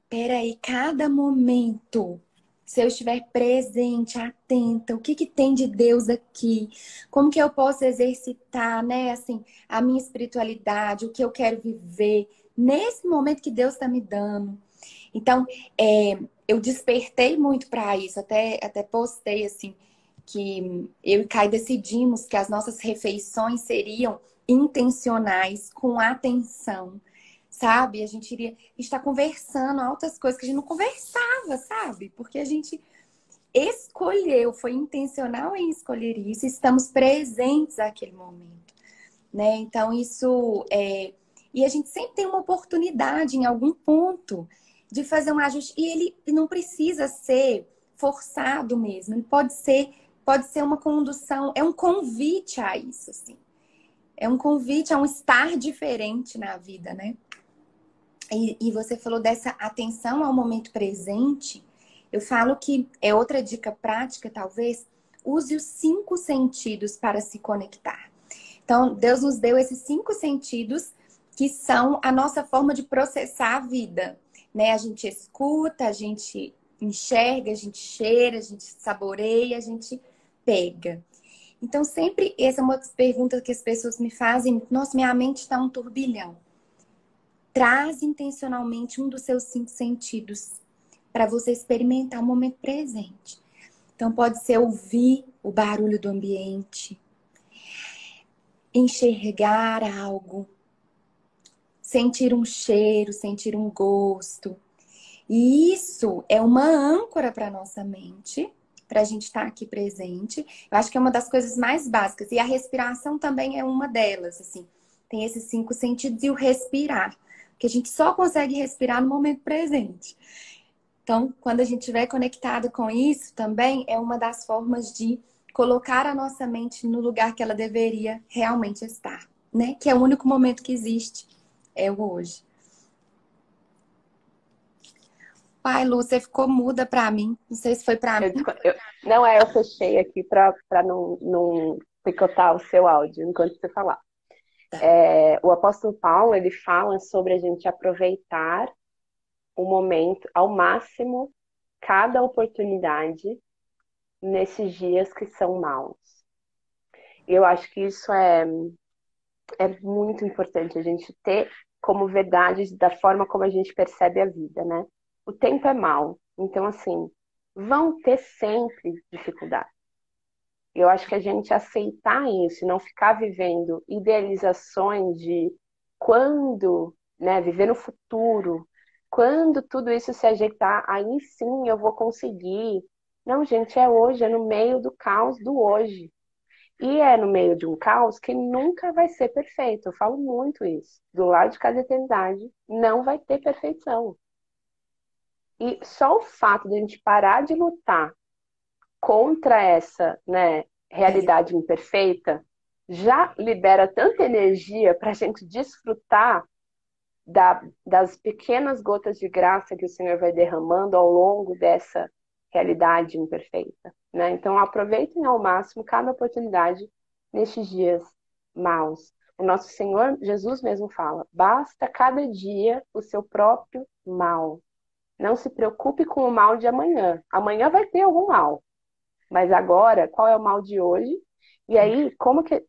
peraí, cada momento, se eu estiver presente, atenta, o que que tem de Deus aqui? Como que eu posso exercitar, né, assim, a minha espiritualidade, o que eu quero viver nesse momento que Deus está me dando? Então, eu despertei muito para isso, até postei assim, que eu e Kai decidimos que as nossas refeições seriam intencionais, com atenção, sabe? A gente iria estar conversando altas coisas que a gente não conversava, sabe? Porque a gente escolheu, foi intencional em escolher isso, e estamos presentes naquele momento, né? Então, isso é. E a gente sempre tem uma oportunidade em algum ponto de fazer um ajuste. E ele não precisa ser forçado mesmo. Ele pode ser uma condução, é um convite a isso, assim. É um convite a um estar diferente na vida, né? E você falou dessa atenção ao momento presente. Eu falo que é outra dica prática, talvez. Use os 5 sentidos para se conectar. Então, Deus nos deu esses 5 sentidos que são a nossa forma de processar a vida, né? A gente escuta, a gente enxerga, a gente cheira, a gente saboreia, a gente pega. Então, sempre essa é uma das perguntas que as pessoas me fazem. Nossa, minha mente está um turbilhão. Traz intencionalmente um dos seus 5 sentidos para você experimentar o momento presente. Então, pode ser ouvir o barulho do ambiente, enxergar algo, sentir um cheiro, sentir um gosto. E isso é uma âncora para nossa mente, para a gente estar aqui presente. Eu acho que é uma das coisas mais básicas. E a respiração também é uma delas, assim. Tem esses 5 sentidos e o respirar, que a gente só consegue respirar no momento presente. Então, quando a gente estiver conectado com isso, também é uma das formas de colocar a nossa mente no lugar que ela deveria realmente estar, né? Que é o único momento que existe, é o hoje. Pai, Lu, você ficou muda pra mim. Não sei se foi pra mim. Não é, eu fechei aqui para não picotar o seu áudio enquanto você falar. O apóstolo Paulo, ele fala sobre a gente aproveitar o momento ao máximo, cada oportunidade nesses dias que são maus. E eu acho que isso é muito importante a gente ter como verdade da forma como a gente percebe a vida, né? O tempo é mau, então assim, vão ter sempre dificuldade. Eu acho que a gente aceitar isso e não ficar vivendo idealizações de quando, né, viver no futuro, quando tudo isso se ajeitar, aí sim eu vou conseguir. Não, gente, é hoje, é no meio do caos do hoje. E é no meio de um caos que nunca vai ser perfeito. Eu falo muito isso. Do lado de cada eternidade, não vai ter perfeição. E só o fato de a gente parar de lutar contra essa, né, realidade imperfeita já libera tanta energia para a gente desfrutar das pequenas gotas de graça que o Senhor vai derramando ao longo dessa realidade imperfeita, né? Então aproveitem ao máximo cada oportunidade nestes dias maus. O nosso Senhor Jesus mesmo fala: basta cada dia o seu próprio mal. Não se preocupe com o mal de amanhã. Amanhã vai ter algum mal, mas agora, qual é o mal de hoje? E aí, como que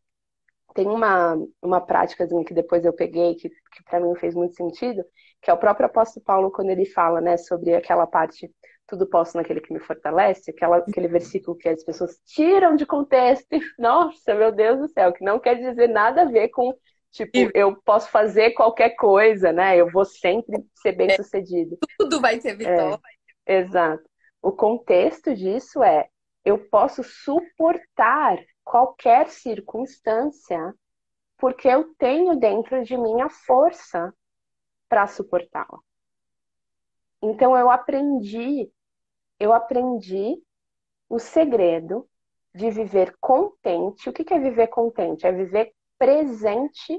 tem uma prática que depois eu peguei, que para mim fez muito sentido, que é o próprio apóstolo Paulo, quando ele fala, né, sobre aquela parte, tudo posso naquele que me fortalece, aquele versículo que as pessoas tiram de contexto, e, nossa, meu Deus do céu, que não quer dizer nada a ver com, tipo, eu posso fazer qualquer coisa, né, eu vou sempre ser bem-sucedido. Tudo vai ser vitória. Exato. O contexto disso é, eu posso suportar qualquer circunstância porque eu tenho dentro de mim a força para suportá-la. Então eu aprendi o segredo de viver contente. O que é viver contente? É viver presente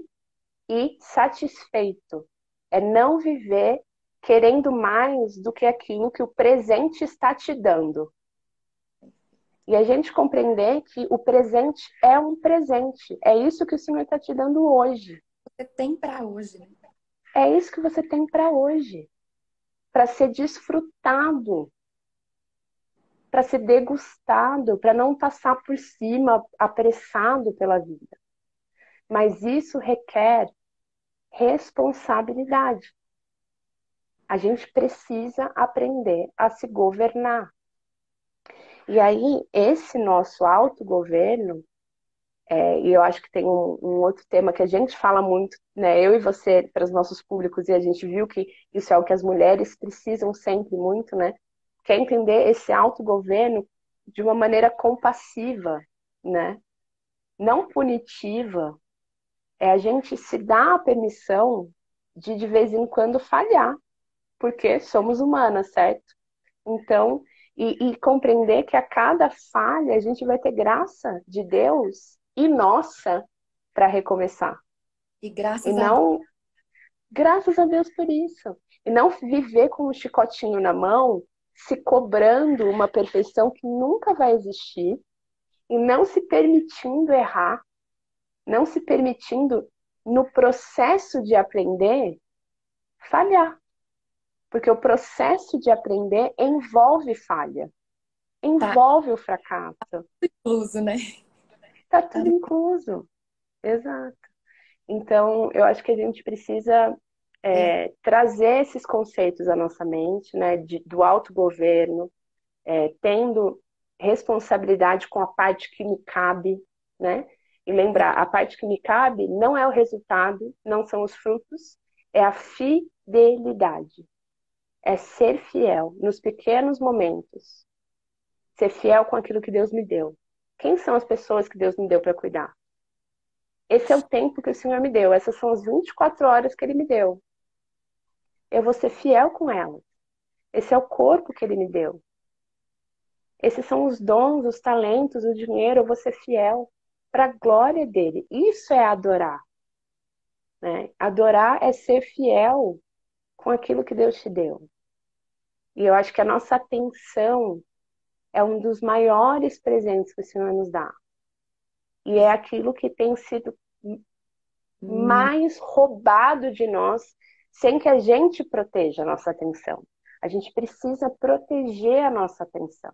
e satisfeito. É não viver querendo mais do que aquilo que o presente está te dando. E a gente compreender que o presente é um presente. É isso que o Senhor está te dando hoje. Você tem para hoje, né? É isso que você tem para hoje. Para ser desfrutado, para ser degustado, para não passar por cima apressado pela vida. Mas isso requer responsabilidade. A gente precisa aprender a se governar. E aí, esse nosso autogoverno, e eu acho que tem um outro tema que a gente fala muito, né, eu e você, para os nossos públicos, e a gente viu que isso é o que as mulheres precisam sempre muito, né? Que é entender esse autogoverno de uma maneira compassiva, né? Não punitiva. É a gente se dar a permissão de vez em quando falhar, porque somos humanas, certo? Então, e compreender que a cada falha a gente vai ter graça de Deus e nossa para recomeçar. E E graças a Deus. não, graças a Deus por isso. E não viver com um chicotinho na mão, se cobrando uma perfeição que nunca vai existir, e não se permitindo errar, não se permitindo, no processo de aprender, falhar. Porque o processo de aprender envolve falha, Tá envolve o fracasso. incluso, né? Tá Tá tudo incluso. Exato. Então, eu acho que a gente precisa é, trazer esses conceitos à nossa mente, né, do autogoverno, tendo responsabilidade com a parte que me cabe, né? E lembrar, a parte que me cabe não é o resultado, não são os frutos, é a fidelidade. É ser fiel nos pequenos momentos. Ser fiel com aquilo que Deus me deu. Quem são as pessoas que Deus me deu para cuidar? Esse é o tempo que o Senhor me deu, essas são as 24 horas que Ele me deu. Eu vou ser fiel com elas. Esse é o corpo que Ele me deu. Esses são os dons, os talentos, o dinheiro. Eu vou ser fiel para a glória dele. Isso é adorar, né? Adorar é ser fiel com aquilo que Deus te deu. E eu acho que a nossa atenção é um dos maiores presentes que o Senhor nos dá. E é aquilo que tem sido hum, mais roubado de nós sem que a gente proteja a nossa atenção. A gente precisa proteger a nossa atenção.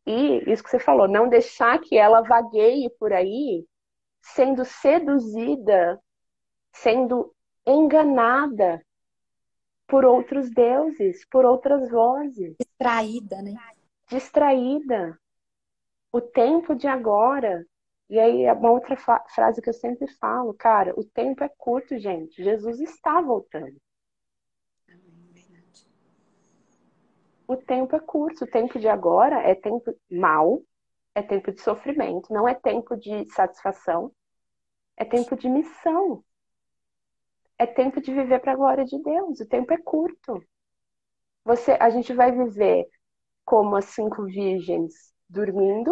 E isso que você falou, não deixar que ela vagueie por aí, sendo seduzida, sendo enganada por outros deuses, por outras vozes, distraída, né? distraída. O tempo de agora. E aí, é uma outra frase que eu sempre falo, cara, o tempo é curto, gente. Jesus está voltando. O tempo é curto, o tempo de agora é tempo mau, é tempo de sofrimento, não é tempo de satisfação, é tempo de missão, é tempo de viver para a glória de Deus. O tempo é curto. A gente vai viver como as 5 virgens dormindo,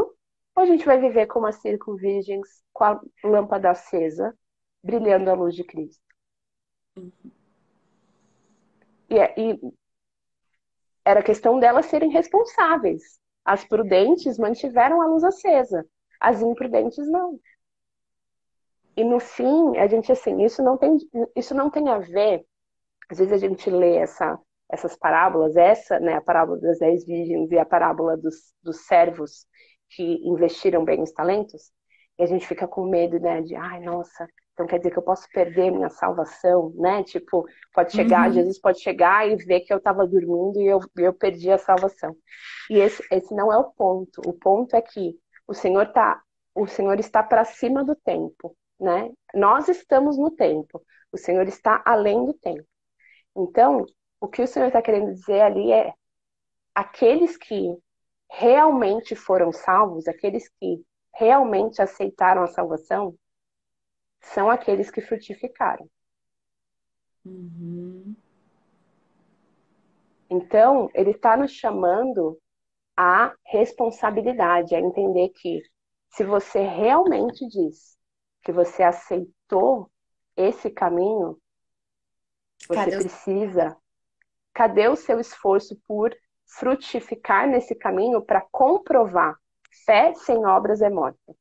ou a gente vai viver como as 5 virgens com a lâmpada acesa, brilhando a luz de Cristo? E era questão delas serem responsáveis. As prudentes mantiveram a luz acesa, as imprudentes não. E no fim, a gente assim, isso não tem a ver. Às vezes a gente lê essas parábolas, né, a parábola das 10 virgens e a parábola dos servos que investiram bem os talentos, e a gente fica com medo, né, de, ai, nossa, então quer dizer que eu posso perder minha salvação, né? Tipo, Uhum. Jesus pode chegar e ver que eu estava dormindo e eu perdi a salvação. E esse não é o ponto. O ponto é que o Senhor tá, o Senhor está para cima do tempo, né? Nós estamos no tempo. O Senhor está além do tempo. Então, o que o Senhor está querendo dizer ali é aqueles que realmente foram salvos, aqueles que realmente aceitaram a salvação, são aqueles que frutificaram. Uhum. Então, ele está nos chamando à responsabilidade, a entender que se você realmente diz que você aceitou esse caminho, você Cadê o precisa. Cadê o seu esforço por frutificar nesse caminho para comprovar? Fé sem obras é morta.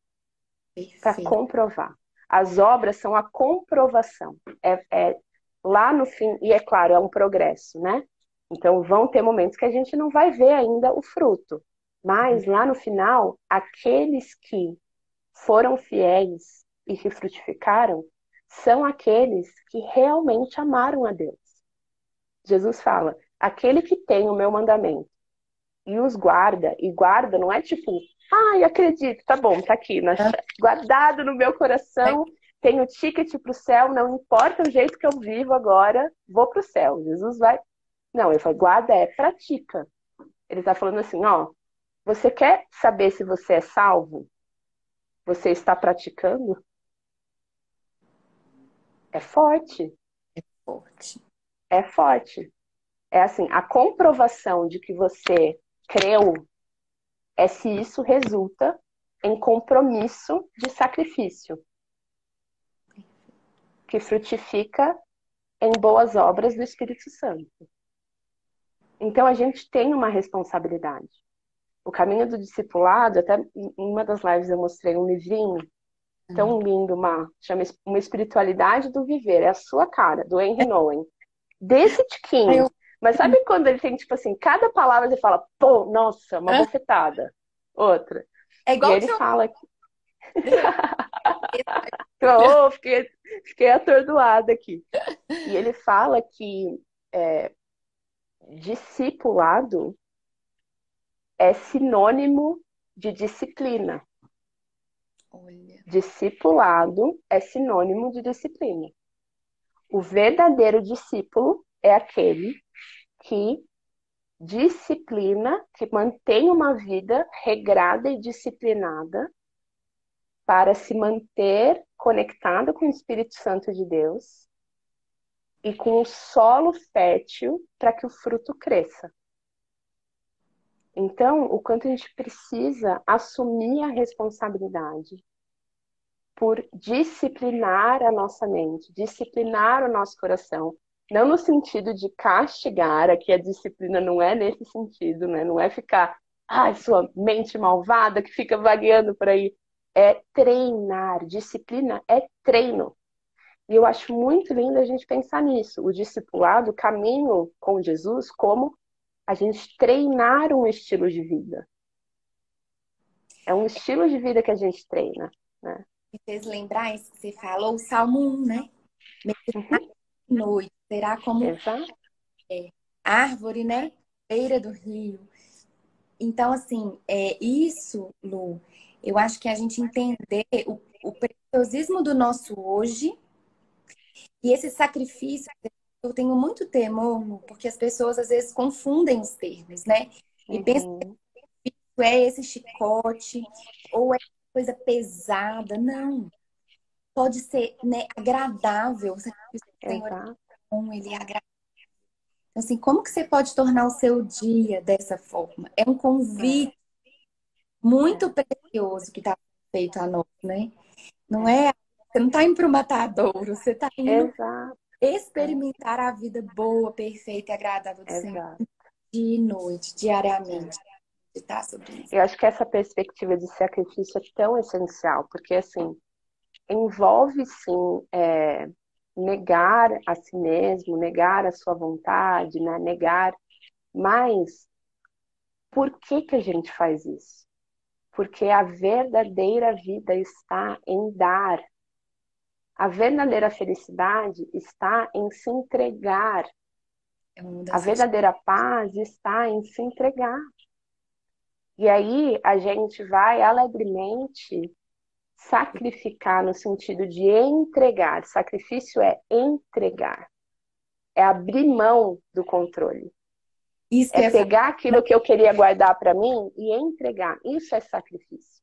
Para perfeito? comprovar. As obras são a comprovação. É lá no fim, e é claro, é um progresso, né? Então vão ter momentos que a gente não vai ver ainda o fruto. Mas lá no final, aqueles que foram fiéis e que frutificaram são aqueles que realmente amaram a Deus. Jesus fala: aquele que tem o meu mandamento e os guarda, e guarda não é tipo, ai, acredito, tá bom, tá aqui, guardado no meu coração, tenho ticket pro céu, não importa o jeito que eu vivo agora, vou pro céu. Jesus vai. Não, ele fala, guarda é pratica. Ele tá falando assim, ó, você quer saber se você é salvo? Você está praticando? É forte, Forte. é forte. É assim, a comprovação de que você creu é se isso resulta em compromisso de sacrifício, que frutifica em boas obras do Espírito Santo. Então a gente tem uma responsabilidade. O caminho do discipulado, até em uma das lives eu mostrei um livrinho tão lindo, chama Uma Espiritualidade do Viver, é a sua cara, do Henry Nouwen. Desse Aí tiquinho. eu, Mas sabe quando ele tem, tipo assim, cada palavra você fala, pô, nossa, uma bofetada. Outra. é E igual ele que eu. fala que. Oh, fiquei atordoada aqui. E ele fala que é, discipulado é sinônimo de disciplina. Olha, Discipulado é sinônimo de disciplina. O verdadeiro discípulo é aquele que disciplina, que mantém uma vida regrada e disciplinada para se manter conectado com o Espírito Santo de Deus e com o solo fértil para que o fruto cresça. Então, o quanto a gente precisa assumir a responsabilidade por disciplinar a nossa mente, disciplinar o nosso coração, não no sentido de castigar, aqui a disciplina não é nesse sentido, né? Não é ficar, ai, sua mente malvada que fica vagueando por aí. É treinar, disciplina é treino. E eu acho muito lindo a gente pensar nisso, o discipulado, o caminho com Jesus, como a gente treinar um estilo de vida. É um estilo de vida que a gente treina, né? me fez lembrar isso que você falou, o Salmo 1, né? Meditar Uhum, de noite, será como exato. árvore, né? Beira do rio. Então, assim, isso, Lu, eu acho que a gente entender o preciosismo do nosso hoje e esse sacrifício. Eu tenho muito temor, Lu, porque as pessoas às vezes confundem os termos, né? E pensam Uhum, que é esse chicote ou é coisa pesada. Não. Pode ser, né, agradável. O sacrifício do Senhor é exato. bom, ele é agradável. Então, assim, como que você pode tornar o seu dia dessa forma? É um É, convite muito é, precioso que está feito a nós, né? Não é. é, você não está indo para o matadouro, você está indo Exato, é, experimentar a vida boa, perfeita e agradável do Senhor exato. de noite, É. diariamente. Meditar sobre isso. Eu acho que essa perspectiva de sacrifício é tão essencial, porque assim, envolve sim negar a si mesmo, negar a sua vontade, né? Negar, mas por que que a gente faz isso? Porque a verdadeira vida está em dar. A verdadeira felicidade está em se entregar. É uma A mudança de. verdadeira paz está em se entregar. E aí a gente vai alegremente sacrificar no sentido de entregar. Sacrifício é entregar, é abrir mão do controle, Isso que é é falar. pegar aquilo que eu queria guardar para mim e entregar. Isso é sacrifício.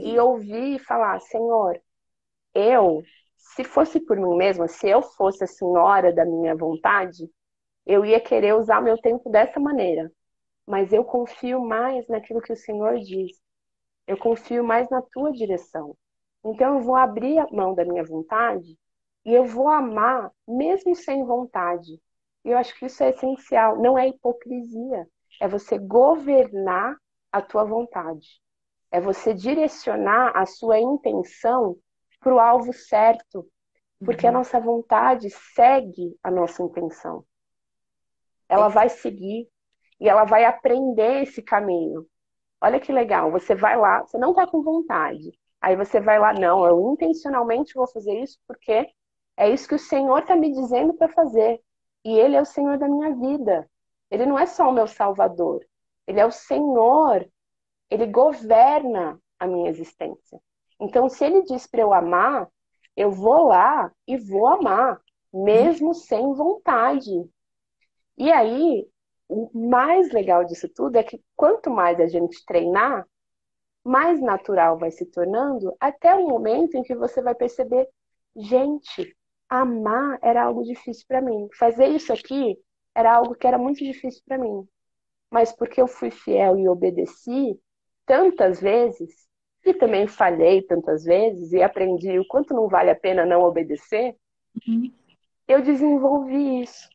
E Perfeito. ouvir e falar, Senhor, eu, se fosse por mim mesma, se eu fosse a senhora da minha vontade, eu ia querer usar meu tempo dessa maneira. Mas eu confio mais naquilo que o Senhor diz. Eu confio mais na tua direção. Então eu vou abrir a mão da minha vontade e eu vou amar mesmo sem vontade. E eu acho que isso é essencial, não é hipocrisia, é você governar a tua vontade. É você direcionar a sua intenção para o alvo certo, porque a Uhum. nossa vontade segue a nossa intenção. Ela Perfeito. vai seguir e ela vai aprender esse caminho. Olha que legal, você vai lá, você não está com vontade. Aí você vai lá, não, eu intencionalmente vou fazer isso porque é isso que o Senhor está me dizendo para fazer. E Ele é o Senhor da minha vida. Ele não é só o meu Salvador. Ele é o Senhor. Ele governa a minha existência. Então, se Ele diz para eu amar, eu vou lá e vou amar, Hum? mesmo sem vontade. E aí, o mais legal disso tudo é que quanto mais a gente treinar, mais natural vai se tornando, até o momento em que você vai perceber, gente, amar era algo difícil para mim. Fazer isso aqui era algo que era muito difícil para mim. Mas porque eu fui fiel e obedeci tantas vezes, e também falhei tantas vezes e aprendi o quanto não vale a pena não obedecer, Uhum. eu desenvolvi isso.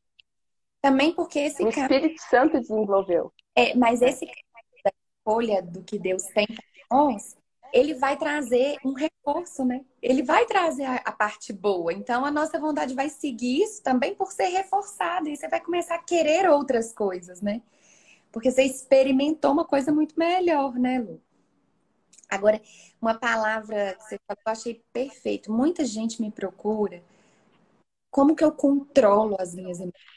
Também porque O Espírito Santo desenvolveu, mas né? esse escolha do que Deus tem para nós, ele vai trazer um reforço, né? Ele vai trazer a parte boa. Então, a nossa vontade vai seguir isso também por ser reforçada. E você vai começar a querer outras coisas, né? Porque você experimentou uma coisa muito melhor, né, Lu? Agora, uma palavra que você falou, eu achei perfeito. Muita gente me procura. Como que eu controlo as minhas emoções?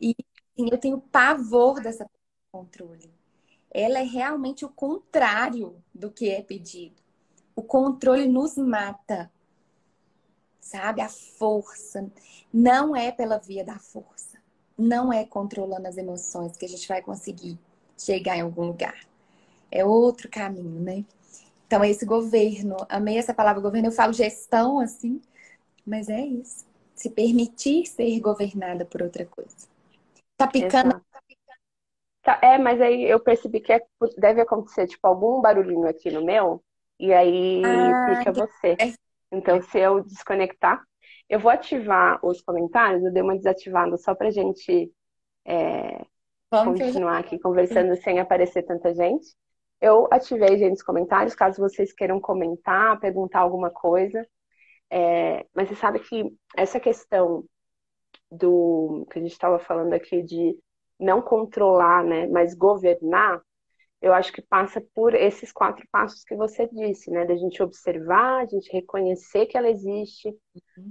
E assim, eu tenho pavor dessa controle. Ela é realmente o contrário do que é pedido. O controle nos mata, sabe? A força. Não é pela via da força. Não é controlando as emoções que a gente vai conseguir chegar em algum lugar. É outro caminho, né? Então, esse governo, amei essa palavra governo, eu falo gestão assim, mas é isso. Se permitir ser governada por outra coisa. Tá picando? Exato. Tá, é, mas aí eu percebi que deve acontecer, tipo, algum barulhinho aqui no meu, e aí Ah, pica você. Então, se eu desconectar, eu vou ativar os comentários, eu dei uma desativada só pra gente vamos que eu já continuar aqui conversando sem aparecer tanta gente. Eu ativei, gente, os comentários, caso vocês queiram comentar, perguntar alguma coisa. Mas você sabe que essa questão do que a gente estava falando aqui de não controlar, né, mas governar, eu acho que passa por esses 4 passos que você disse, né, da gente observar, a gente reconhecer que ela existe,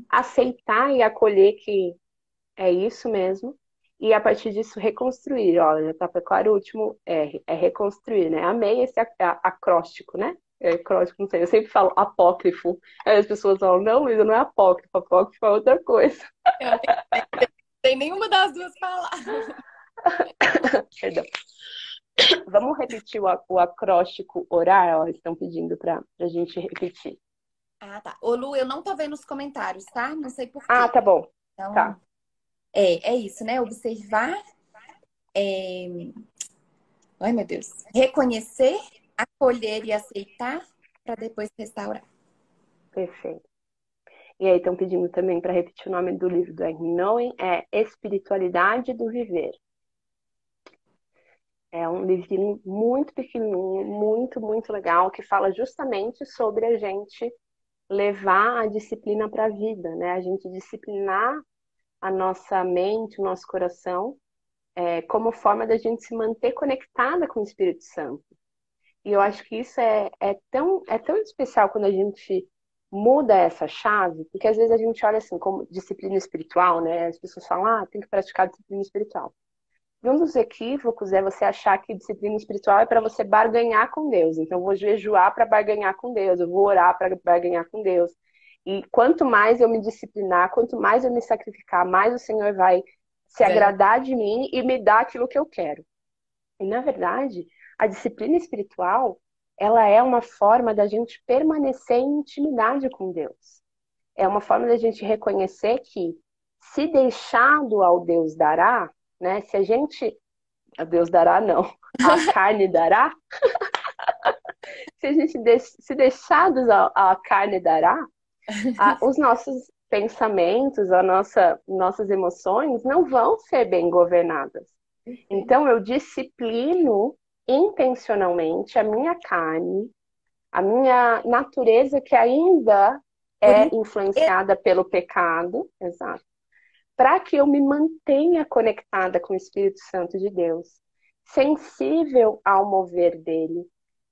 aceitar e acolher que é isso mesmo, e a partir disso reconstruir. Olha, já tá para claro o último R, é reconstruir, né? Amei esse acróstico, né? É acróstico, não sei, eu sempre falo apócrifo. Aí as pessoas falam, não, Luísa, não é apócrifo, apócrifo é outra coisa. eu nem tem nenhuma das duas palavras. Perdão. Vamos repetir o acróstico orar? Ó, estão pedindo para a gente repetir. Ah, tá. Ô, Lu, eu não tô vendo os comentários, tá? Não sei por Ah, quê. tá bom. Então, Tá, é isso, né? Observar, é... ai, meu Deus. Reconhecer, acolher e aceitar para depois restaurar. perfeito. E aí estão pedindo também para repetir o nome do livro do Henry Nouwen, é Espiritualidade do Viver. É um livrinho muito pequenininho, muito, muito legal, que fala justamente sobre a gente levar a disciplina para a vida, né? A gente disciplinar a nossa mente, o nosso coração, como forma da gente se manter conectada com o Espírito Santo. E eu acho que isso é tão especial quando a gente muda essa chave, porque às vezes a gente olha assim como disciplina espiritual, né? As pessoas falam, tem que praticar disciplina espiritual. E um dos equívocos é você achar que disciplina espiritual é para você barganhar com Deus. Então, eu vou jejuar para barganhar com Deus, eu vou orar para barganhar com Deus. E quanto mais eu me disciplinar, quanto mais eu me sacrificar, mais o Senhor vai se Ganha. agradar de mim e me dar aquilo que eu quero. E, na verdade, a disciplina espiritual, ela é uma forma da gente permanecer em intimidade com Deus. É uma forma da gente reconhecer que se deixado ao Deus dará, né? Se a gente, a Deus dará não, a carne dará, se a gente se deixados à carne dará, os nossos pensamentos, nossas emoções não vão ser bem governadas. Perfeito. Então, eu disciplino intencionalmente a minha carne, a minha natureza que ainda Por é inteiro. influenciada pelo pecado, exato, para que eu me mantenha conectada com o Espírito Santo de Deus, sensível ao mover dele,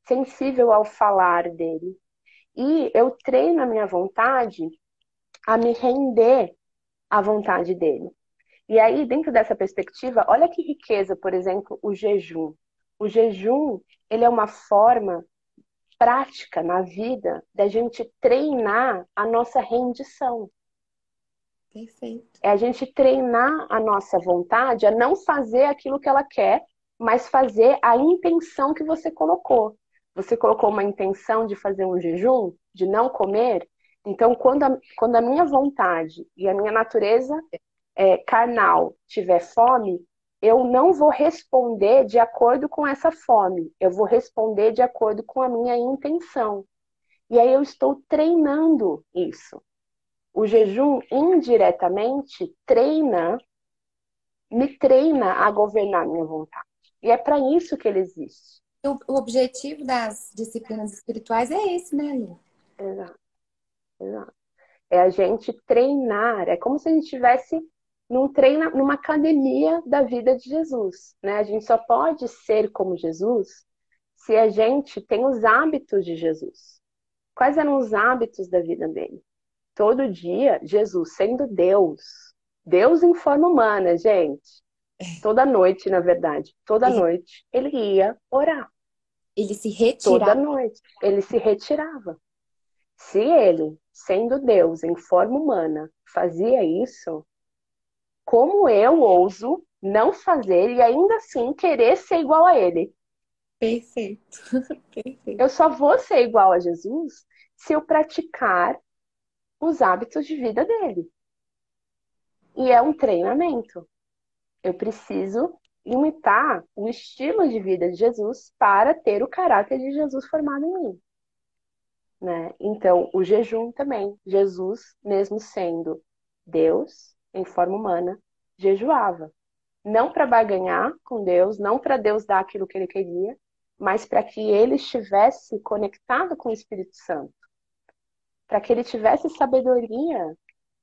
sensível ao falar dele. E eu treino a minha vontade a me render à vontade dele. E aí, dentro dessa perspectiva, olha que riqueza, por exemplo, o jejum. O jejum, ele é uma forma prática na vida da gente treinar a nossa rendição. Perfeito. É a gente treinar a nossa vontade a não fazer aquilo que ela quer, mas fazer a intenção que você colocou. Você colocou uma intenção de fazer um jejum, de não comer. Então, quando a minha vontade e a minha natureza carnal tiver fome, eu não vou responder de acordo com essa fome. Eu vou responder de acordo com a minha intenção. E aí eu estou treinando isso. O jejum indiretamente me treina a governar minha vontade. E é para isso que ele existe. O objetivo das disciplinas espirituais é esse, né, Lu? Exato, exato. É a gente treinar, é como se a gente estivesse numa academia da vida de Jesus, né? A gente só pode ser como Jesus se a gente tem os hábitos de Jesus. Quais eram os hábitos da vida dele? Todo dia, Jesus, sendo Deus, Deus em forma humana, gente. Toda noite, na verdade, toda Ele, noite, ele ia orar. ele se Toda retirar. noite, ele se retirava. Se ele, sendo Deus em forma humana, fazia isso, como eu ouso não fazer e ainda assim querer ser igual a ele? Perfeito. Perfeito. Eu só vou ser igual a Jesus se eu praticar os hábitos de vida dele. E é um treinamento. Eu preciso imitar o estilo de vida de Jesus para ter o caráter de Jesus formado em mim, né? Então, o jejum também. Jesus, mesmo sendo Deus em forma humana, jejuava. Não para barganhar com Deus, não para Deus dar aquilo que ele queria, mas para que ele estivesse conectado com o Espírito Santo, para que ele tivesse sabedoria,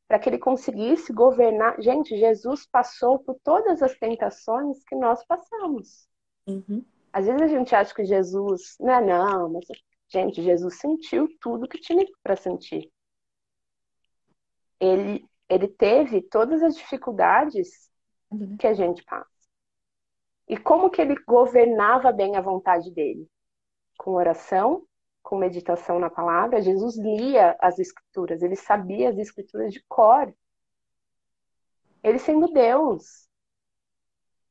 para que ele conseguisse governar. Gente, Jesus passou por todas as tentações que nós passamos. Uhum. Às vezes a gente acha que Jesus, não, mas gente, Jesus sentiu tudo que tinha para sentir. Ele teve todas as dificuldades que a gente passa. E como que ele governava bem a vontade dele? Com oração, com meditação na palavra. Jesus lia as escrituras, ele sabia as escrituras de cor. Ele sendo Deus,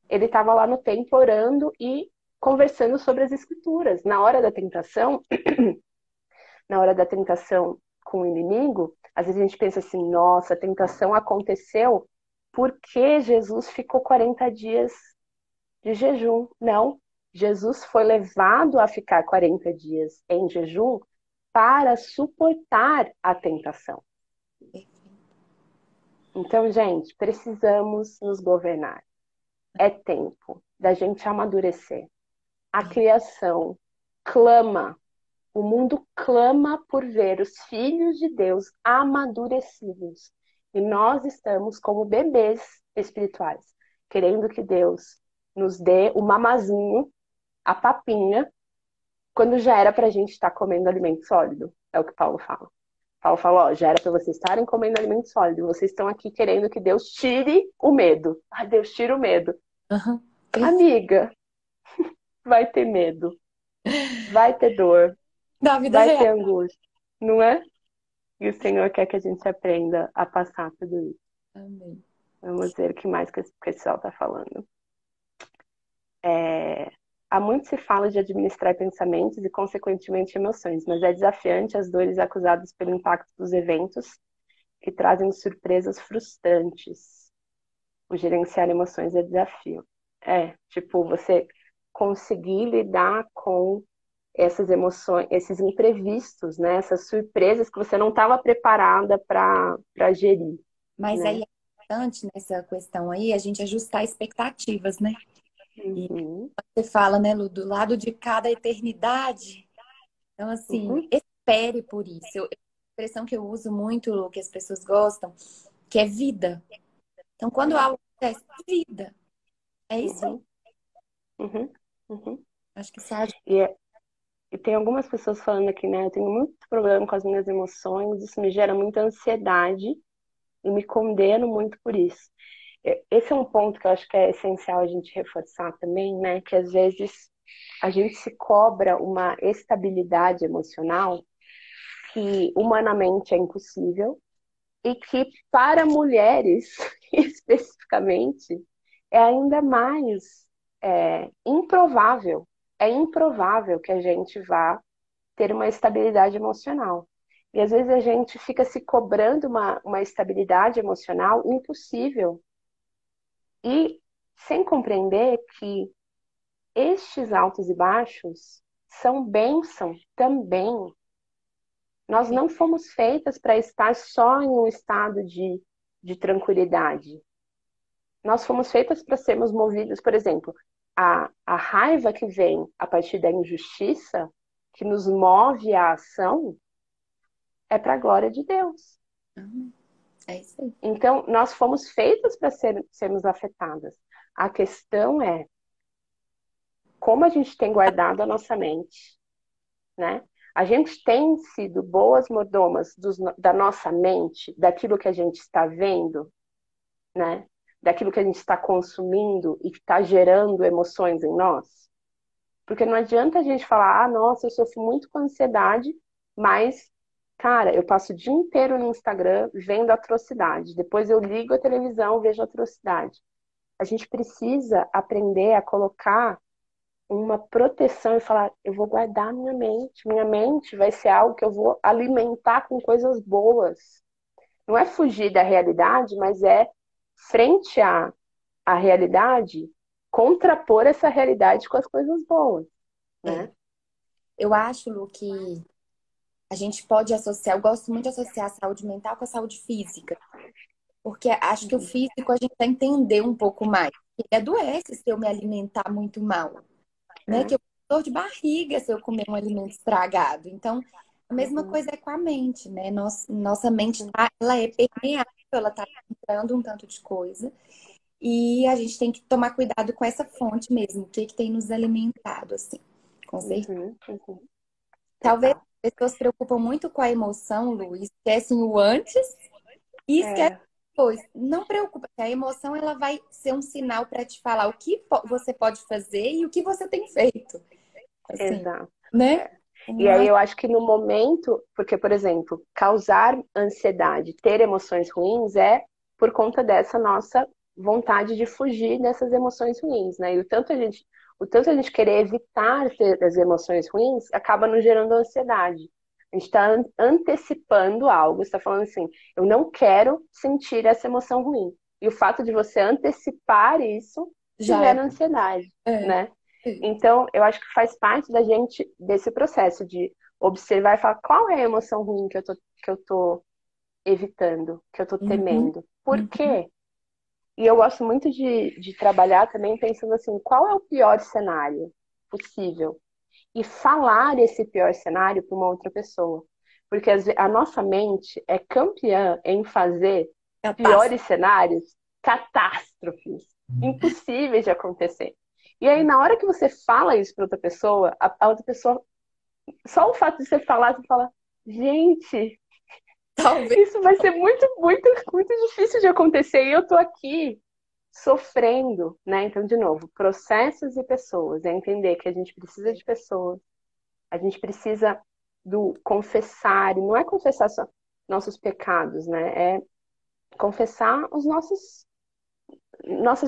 ele estava lá no templo orando e conversando sobre as escrituras. Na hora da tentação com o inimigo, às vezes a gente pensa assim, nossa, a tentação aconteceu porque Jesus ficou 40 dias de jejum. Não, Jesus foi levado a ficar 40 dias em jejum para suportar a tentação. Então, gente, precisamos nos governar. É tempo da gente amadurecer. A criação clama, o mundo clama por ver os filhos de Deus amadurecidos. E nós estamos como bebês espirituais, querendo que Deus nos dê o mamazinho, a papinha, quando já era para a gente estar comendo alimento sólido. É o que Paulo fala. Paulo fala, ó, já era para vocês estarem comendo alimento sólido. Vocês estão aqui querendo que Deus tire o medo. Ah, Deus tira o medo. Uhum. Amiga, vai ter medo, vai ter dor, Da vida vai real. ter angústia, não é? E o Senhor quer que a gente aprenda a passar tudo isso. Amém. Vamos ver o que mais que esse pessoal está falando. Há muito se fala de administrar pensamentos e, consequentemente, emoções, mas é desafiante as dores acusadas pelo impacto dos eventos que trazem surpresas frustrantes. O gerenciar emoções é desafio. Tipo, você conseguir lidar com essas emoções, esses imprevistos, né? Essas surpresas que você não estava preparada para gerir, Mas aí né? é importante nessa questão aí a gente ajustar expectativas, né? E Uhum, você fala, né, Lu, do lado de cada eternidade. Então, assim, uhum, espere por isso. A expressão que eu uso muito, Lu, que as pessoas gostam, que é vida. Então, quando algo acontece, vida. É isso aí. uhum, uhum, uhum. Acho que isso ajuda. E, e tem algumas pessoas falando aqui, né? Eu tenho muito problema com as minhas emoções, isso me gera muita ansiedade e me condeno muito por isso. Esse é um ponto que eu acho que é essencial a gente reforçar também, né? Que às vezes a gente se cobra uma estabilidade emocional que humanamente é impossível e que para mulheres especificamente é ainda mais improvável. É improvável que a gente vá ter uma estabilidade emocional. E às vezes a gente fica se cobrando uma estabilidade emocional impossível e sem compreender que estes altos e baixos são bênção também. Nós não fomos feitas para estar só em um estado de tranquilidade. Nós fomos feitas para sermos movidos, por exemplo, a raiva que vem a partir da injustiça, que nos move à ação, é para a glória de Deus. É isso aí. Então, nós fomos feitas para sermos afetadas. A questão é como a gente tem guardado a nossa mente, né? A gente tem sido boas mordomas da nossa mente, daquilo que a gente está vendo, né? Daquilo que a gente está consumindo e que está gerando emoções em nós. Porque não adianta a gente falar, ah, nossa, eu sofro muito com ansiedade, mas, cara, eu passo o dia inteiro no Instagram vendo atrocidade. Depois eu ligo a televisão, vejo atrocidade. A gente precisa aprender a colocar uma proteção e falar, eu vou guardar minha mente. Minha mente vai ser algo que eu vou alimentar com coisas boas. Não é fugir da realidade, mas é frente à realidade, contrapor essa realidade com as coisas boas, É. né? Eu acho, Lu, que a gente pode associar, eu gosto muito de associar a saúde mental com a saúde física, porque acho que o Uhum, físico a gente vai entender um pouco mais. Ele adoece se eu me alimentar muito mal, né? Que é, eu tenho dor de barriga se eu comer um alimento estragado. Então, a mesma uhum, coisa é com a mente, né? Nossa mente, uhum, ela é permeável, ela tá entrando um tanto de coisa. E a gente tem que tomar cuidado com essa fonte mesmo, o que que tem nos alimentado, assim, com certeza. uhum, uhum, Talvez total. as pessoas se preocupam muito com a emoção, Lu, e esquecem o antes e esquecem É, o depois. Não preocupa, que a emoção ela vai ser um sinal para te falar o que você pode fazer e o que você tem feito, assim, exato. né? É. E aí Uma... eu acho que no momento, porque, por exemplo, causar ansiedade, ter emoções ruins é por conta dessa nossa vontade de fugir dessas emoções ruins, né? E o tanto a gente querer evitar ter as emoções ruins acaba nos gerando ansiedade. A gente está antecipando algo, está falando assim, eu não quero sentir essa emoção ruim. E o fato de você antecipar isso te Já é. gera ansiedade, É. né? Então, eu acho que faz parte da gente desse processo de observar e falar qual é a emoção ruim que eu tô evitando, que eu tô Uhum, temendo. Por uhum. quê? E eu gosto muito de trabalhar também pensando assim, qual é o pior cenário possível? E falar esse pior cenário para uma outra pessoa. Porque a nossa mente é campeã em fazer Capaz. piores cenários, catástrofes, impossíveis de acontecer. E aí, na hora que você fala isso para outra pessoa, a outra pessoa, só o fato de você falar, você fala, gente, Talvez. isso vai ser muito, muito, muito difícil de acontecer e eu tô aqui sofrendo, né? Então, de novo, processos e pessoas, é entender que a gente precisa de pessoas, a gente precisa do confessar, e não é confessar só nossos pecados, né? É confessar os nossas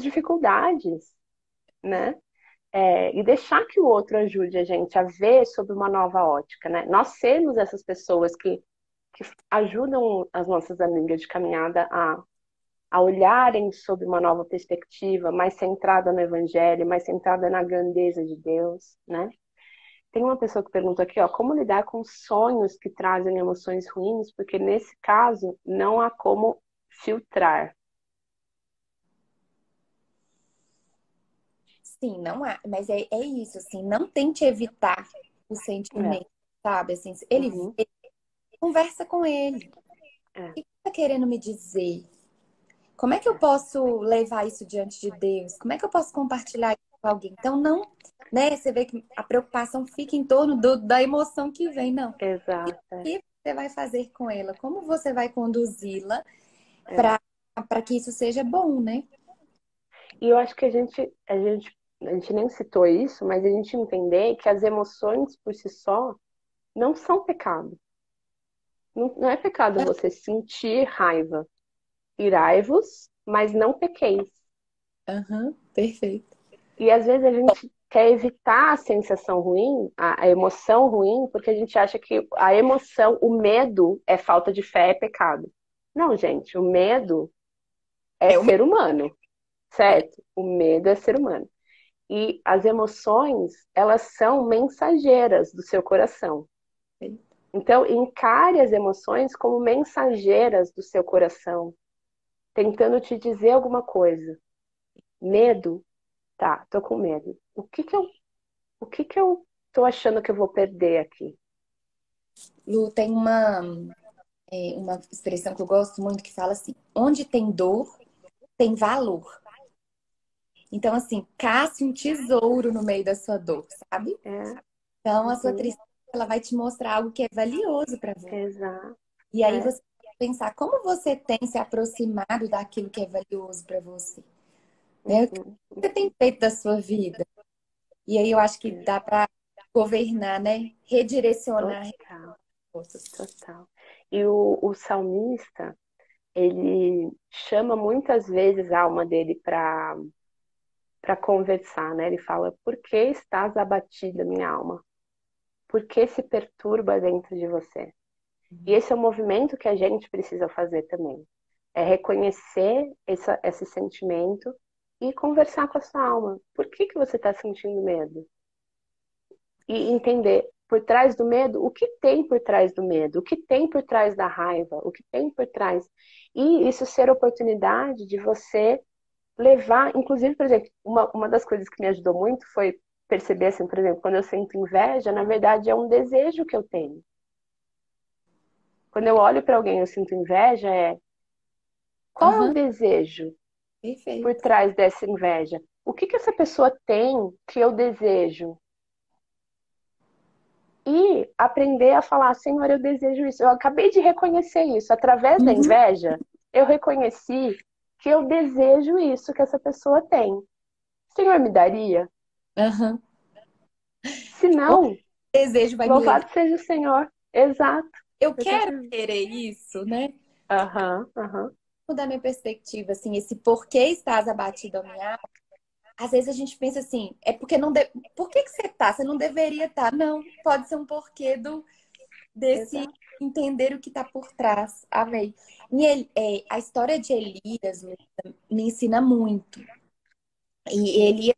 dificuldades, né? E deixar que o outro ajude a gente a ver sob uma nova ótica, né? Nós sermos essas pessoas que que ajudam as nossas amigas de caminhada a olharem sob uma nova perspectiva, mais centrada no Evangelho, mais centrada na grandeza de Deus, né? Tem uma pessoa que perguntou aqui, ó, como lidar com sonhos que trazem emoções ruins, porque nesse caso não há como filtrar. Sim, não há, mas é isso, assim, não tente evitar o É. sentimento, sabe? Assim, ele Uhum. conversa com ele. É. O que está querendo me dizer? Como é que eu É. posso levar isso diante de Deus? Como é que eu posso compartilhar isso com alguém? Então, não, né? Você vê que a preocupação fica em torno da emoção que vem, não. O Exato. É. que você vai fazer com ela? Como você vai conduzi-la É. para que isso seja bom, né? E eu acho que a gente nem citou isso, mas a gente entender que as emoções por si só não são pecado. Não, não é pecado você sentir raiva. Irai-vos, mas não pequeis. Aham, perfeito. E às vezes a gente quer evitar a sensação ruim, a emoção ruim, porque a gente acha que a emoção, o medo é falta de fé, é pecado. Não, gente, o medo é É o ser humano, certo? O medo é ser humano. E as emoções, elas são mensageiras do seu coração. meu. Então, encare as emoções como mensageiras do seu coração, tentando te dizer alguma coisa. Medo, tá, tô com medo. O que que eu tô achando que eu vou perder aqui? Lu, tem uma expressão que eu gosto muito que fala assim: onde tem dor, tem valor. Então, assim, caça um tesouro no meio da sua dor, sabe? É, Então, a sua uhum, tristeza ela vai te mostrar algo que é valioso para você. exato, E aí é, você vai pensar como você tem se aproximado daquilo que é valioso para você, né? O que uhum, você tem feito da sua vida? E aí eu acho que é, dá para governar, né? Redirecionar total, recursos. total. E o salmista, ele chama muitas vezes a alma dele para conversar, né? Ele fala: Por que estás abatida, minha alma? Por que se perturba dentro de você? E esse é o movimento que a gente precisa fazer também. É reconhecer esse sentimento e conversar com a sua alma. Por que que você está sentindo medo? E entender por trás do medo, o que tem por trás do medo, o que tem por trás da raiva, o que tem por trás. E isso ser oportunidade de você levar, inclusive, por exemplo, uma das coisas que me ajudou muito foi perceber, assim, por exemplo, quando eu sinto inveja, na verdade é um desejo que eu tenho. Quando eu olho para alguém e eu sinto inveja, qual é o Aham, desejo por perfeito. trás dessa inveja? O que que essa pessoa tem que eu desejo? E aprender a falar, Senhor, eu desejo isso. Eu acabei de reconhecer isso. Através da Uhum, inveja, eu reconheci que eu desejo isso que essa pessoa tem. Senhor, me daria? aham. Se O não, desejo vai me levar. louvado seja o Senhor. Exato. Eu quero Exatamente. querer isso, né? Aham, aham. Mudar minha perspectiva, assim, esse porquê estás abatido a minha alma. Às vezes a gente pensa assim, é porque não de... Por que que você tá? Você não deveria estar. Não, pode ser um porquê desse Exato. entender o que está por trás. Amém. A história de Elias me ensina muito. E Sim. Elias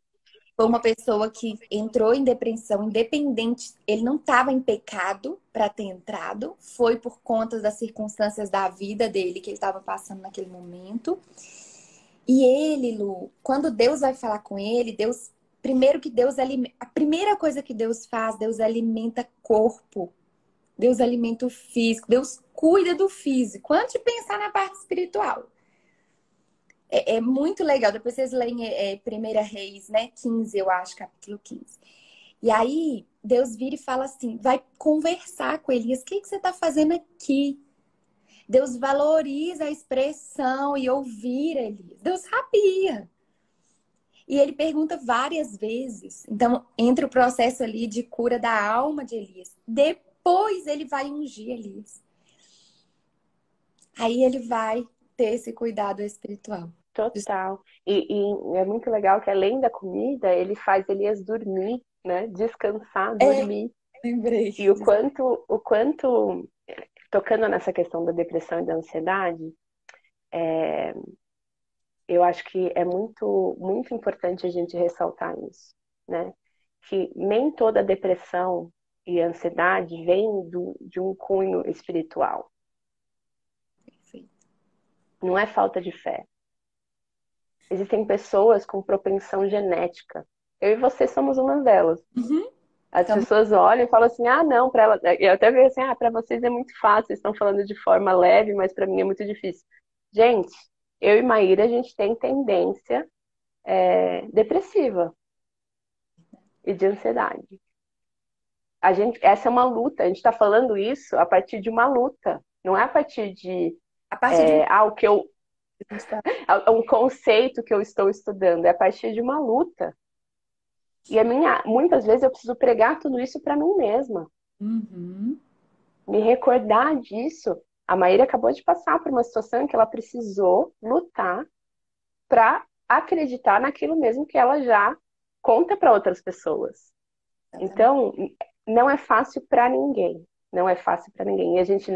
foi uma pessoa que entrou em depressão, independente, ele não estava em pecado para ter entrado, foi por conta das circunstâncias da vida dele que ele estava passando naquele momento. E ele, Lu, quando Deus vai falar com ele, Deus, primeiro que Deus alimenta, a primeira coisa que Deus faz, Deus alimenta corpo, Deus alimenta o físico, Deus cuida do físico, antes de pensar na parte espiritual. É muito legal. Depois vocês leem 1 Reis, né? 15, eu acho, capítulo 15. E aí, Deus vira e fala assim: vai conversar com Elias. O que você está fazendo aqui? Deus valoriza a expressão e ouvir Elias. Deus sabia. E ele pergunta várias vezes. Então, entre o processo ali de cura da alma de Elias, depois ele vai ungir Elias. Aí ele vai ter esse cuidado espiritual. Total. E é muito legal que além da comida, ele faz Elias dormir, né? Descansar, É, dormir. lembrei. E o quanto tocando nessa questão da depressão e da ansiedade, eu acho que é muito, muito importante a gente ressaltar isso, né? Que nem toda depressão e ansiedade vem de um cunho espiritual. Não é falta de fé. Existem pessoas com propensão genética. Eu e você somos uma delas. Uhum. As pessoas olham e falam assim, ah, não, para ela. Eu até vejo assim, ah, para vocês é muito fácil, vocês estão falando de forma leve, mas para mim é muito difícil. Gente, eu e Maíra, a gente tem tendência depressiva e de ansiedade. Essa é uma luta, a gente está falando isso a partir de uma luta, não é a partir de A partir de o que eu, um conceito que eu estou estudando, é a partir de uma luta. E muitas vezes eu preciso pregar tudo isso para mim mesma. Uhum. Me recordar disso. A Maíra acabou de passar por uma situação em que ela precisou lutar para acreditar naquilo mesmo que ela já conta para outras pessoas. Então, não é fácil para ninguém. Não é fácil para ninguém. E a gente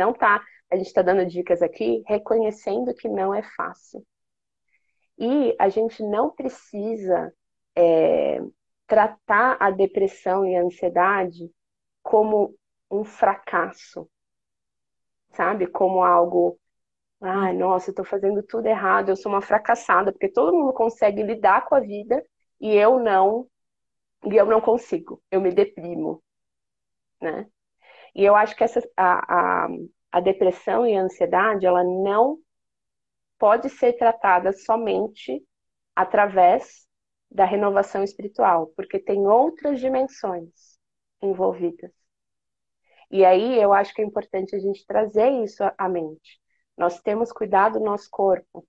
está dando dicas aqui reconhecendo que não é fácil. E a gente não precisa tratar a depressão e a ansiedade como um fracasso, sabe? Como algo, ai, nossa, eu tô fazendo tudo errado, eu sou uma fracassada, porque todo mundo consegue lidar com a vida e eu não consigo, eu me deprimo, né? E eu acho que a depressão e a ansiedade, ela não pode ser tratada somente através da renovação espiritual, porque tem outras dimensões envolvidas. E aí eu acho que é importante a gente trazer isso à mente. Nós temos cuidado do nosso corpo,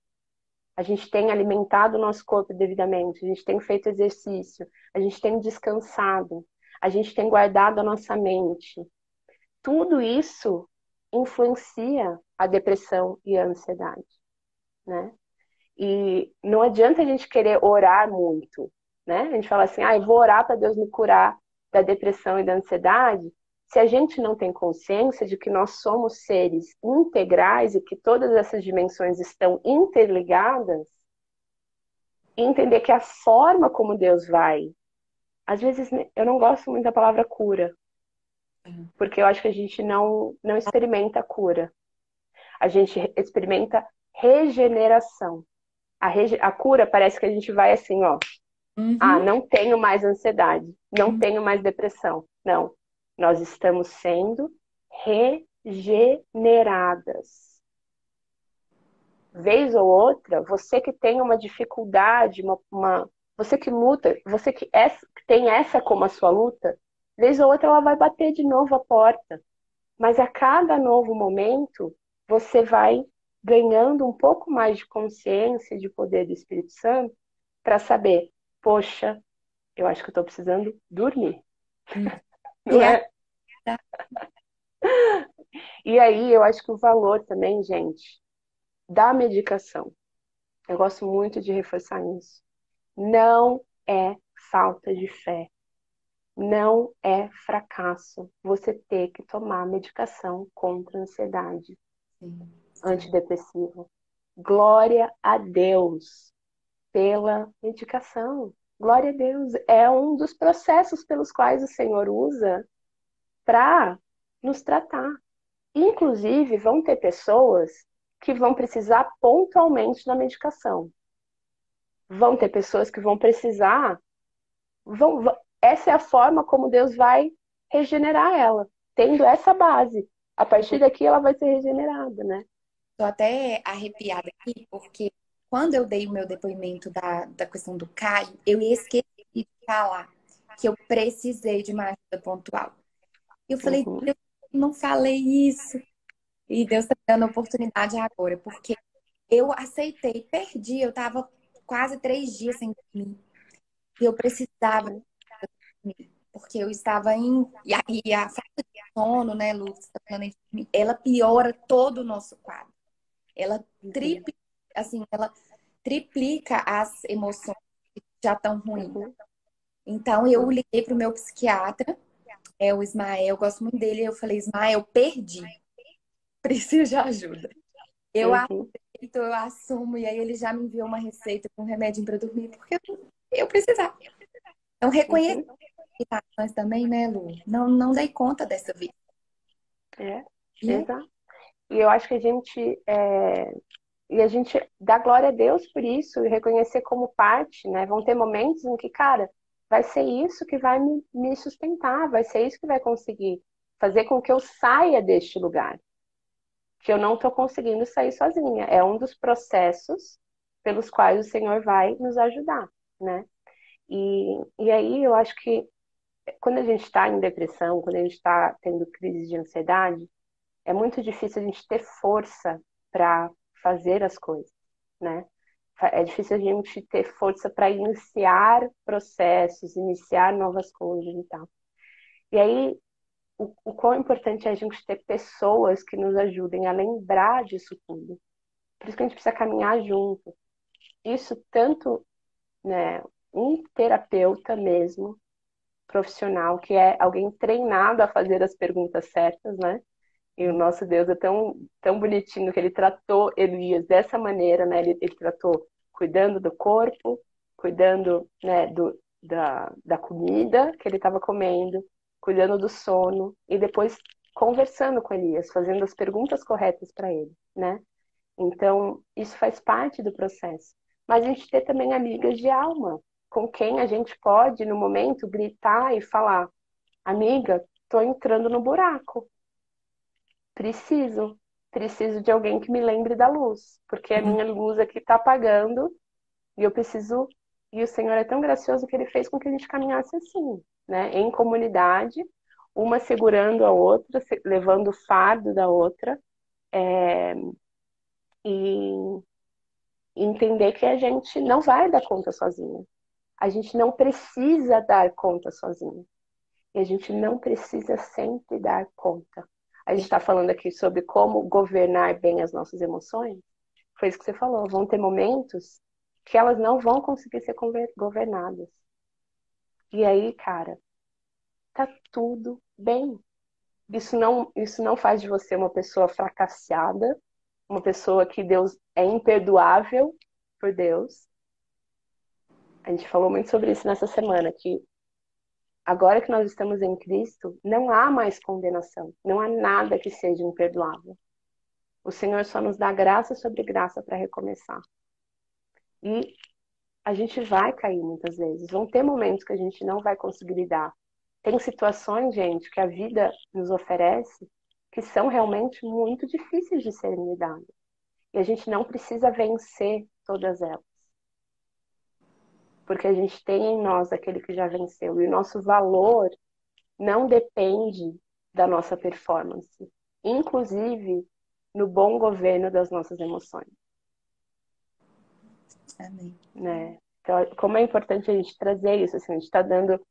a gente tem alimentado o nosso corpo devidamente, a gente tem feito exercício, a gente tem descansado, a gente tem guardado a nossa mente. Tudo isso influencia a depressão e a ansiedade, né? E não adianta a gente querer orar muito, né? A gente fala assim, ah, eu vou orar para Deus me curar da depressão e da ansiedade, se a gente não tem consciência de que nós somos seres integrais e que todas essas dimensões estão interligadas, e entender que a forma como Deus vai, às vezes eu não gosto muito da palavra cura, porque eu acho que a gente não experimenta cura. A gente experimenta regeneração. A cura parece que a gente vai assim, ó. Ah, Uhum. não tenho mais ansiedade, não tenho mais depressão. Não. Nós estamos sendo regeneradas. Vez ou outra, você que tem uma dificuldade, você que luta, você que tem essa como a sua luta, vez ou outra ela vai bater de novo a porta. Mas a cada novo momento, você vai ganhando um pouco mais de consciência e de poder do Espírito Santo para saber, poxa, eu acho que eu estou precisando dormir, não Real- é? E aí eu acho que o valor também, gente, da medicação, eu gosto muito de reforçar isso, não é falta de fé, não é fracasso você ter que tomar medicação contra a ansiedade, Sim, sim. antidepressiva. Glória a Deus pela medicação. Glória a Deus. É um dos processos pelos quais o Senhor usa para nos tratar. Inclusive, vão ter pessoas que vão precisar pontualmente da medicação. Vão ter pessoas que vão precisar. Essa é a forma como Deus vai regenerar ela, tendo essa base. A partir daqui ela vai ser regenerada, né? Tô até arrepiada aqui, porque quando eu dei o meu depoimento da questão do Caio, eu esqueci de falar que eu precisei de uma ajuda pontual. Eu falei, Uhum, Deus, eu não falei isso. E Deus está dando oportunidade agora, porque eu aceitei, perdi, eu tava quase 3 dias sem dormir. E eu precisava uhum, dormir, porque eu estava em. E a falta de sono, né, Lu, que você tá falando aí de dormir, ela piora todo o nosso quadro. Ela uhum, triplica, assim, ela triplica as emoções que já estão ruins. uhum, Então eu liguei pro meu psiquiatra, o Ismael, eu gosto muito dele, e eu falei, Ismael, perdi. preciso de ajuda. Eu Uhum, aceito, eu assumo, e aí ele já me enviou uma receita com remédio para dormir, porque eu precisava. Então, reconhecer uhum, limitações também, né, Lu? Não dei conta dessa vida. é, E é exato. E eu acho que a gente dá glória a Deus por isso e reconhecer como parte, né? Vão ter momentos em que, cara, vai ser isso que vai me sustentar, vai ser isso que vai conseguir fazer com que eu saia deste lugar, que eu não estou conseguindo sair sozinha. É um dos processos pelos quais o Senhor vai nos ajudar, né? E aí eu acho que quando a gente está em depressão, quando a gente está tendo crise de ansiedade, é muito difícil a gente ter força para fazer as coisas, né? É difícil a gente ter força para iniciar processos, iniciar novas coisas e tal. E aí, o quão importante é a gente ter pessoas que nos ajudem a lembrar disso tudo. Por isso que a gente precisa caminhar junto. Isso tanto, né, um terapeuta mesmo, profissional, que é alguém treinado a fazer as perguntas certas, né? E o nosso Deus é tão bonitinho que ele tratou Elias dessa maneira, né? Ele tratou cuidando do corpo, cuidando, né, da comida que ele estava comendo, cuidando do sono e depois conversando com Elias, fazendo as perguntas corretas para ele, né? Então, isso faz parte do processo. Mas a gente ter também amigas de alma, com quem a gente pode, no momento, gritar e falar: amiga, tô entrando no buraco. Preciso. Preciso de alguém que me lembre da luz, porque a minha luz aqui está apagando e eu preciso. E o Senhor é tão gracioso que ele fez com que a gente caminhasse assim, né? Em comunidade, uma segurando a outra, levando o fardo da outra, e entender que a gente não vai dar conta sozinha. A gente não precisa dar conta sozinha. E a gente não precisa sempre dar conta. A gente está falando aqui sobre como governar bem as nossas emoções. Foi isso que você falou. Vão ter momentos que elas não vão conseguir ser governadas. E aí, cara, tá tudo bem. Isso não faz de você uma pessoa fracassada, uma pessoa que Deus é imperdoável por Deus. A gente falou muito sobre isso nessa semana, que agora que nós estamos em Cristo, não há mais condenação, não há nada que seja imperdoável. O Senhor só nos dá graça sobre graça para recomeçar. E a gente vai cair muitas vezes. Vão ter momentos que a gente não vai conseguir lidar. Tem situações, gente, que a vida nos oferece que são realmente muito difíceis de serem lidadas. E a gente não precisa vencer todas elas. Porque a gente tem em nós aquele que já venceu. E o nosso valor não depende da nossa performance, inclusive no bom governo das nossas emoções, Amém. né? Então, como é importante a gente trazer isso, assim, a gente está dando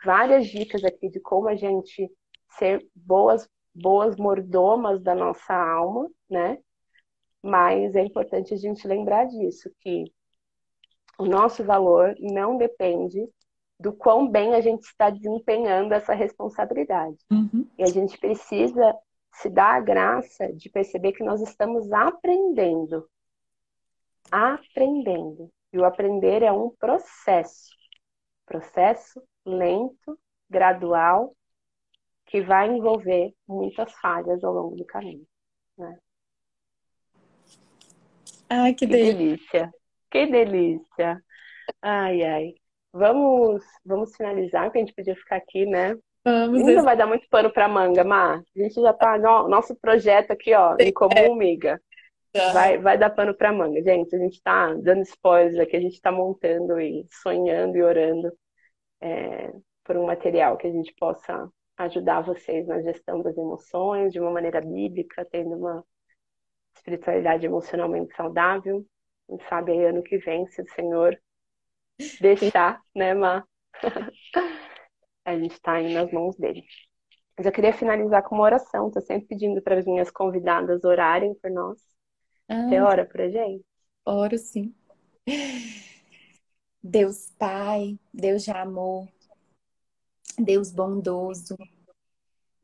várias dicas aqui de como a gente ser boas mordomas da nossa alma, né? Mas é importante a gente lembrar disso, que o nosso valor não depende do quão bem a gente está desempenhando essa responsabilidade. Uhum. E a gente precisa se dar a graça de perceber que nós estamos aprendendo. Aprendendo. E o aprender é um processo. Processo lento, gradual, que vai envolver muitas falhas ao longo do caminho. Né? Ai, que Que delícia. delícia! Que delícia! Ai, ai. Vamos finalizar, porque a gente podia ficar aqui, né? Vamos, Ainda vai dar muito pano para manga, Mar. A gente já tá no nosso projeto aqui, ó, em comum, amiga. Vai dar pano para manga, gente. A gente está dando spoilers aqui, a gente está montando e sonhando e orando por um material que a gente possa ajudar vocês na gestão das emoções de uma maneira bíblica, tendo uma espiritualidade emocionalmente saudável. Quem sabe aí ano que vem, se o Senhor deixar, né, Má? A gente está aí nas mãos dele. Mas eu queria finalizar com uma oração. Estou sempre pedindo para as minhas convidadas orarem por nós. Você Ai, ora pra gente? oro sim. Deus Pai, Deus de amor, Deus bondoso,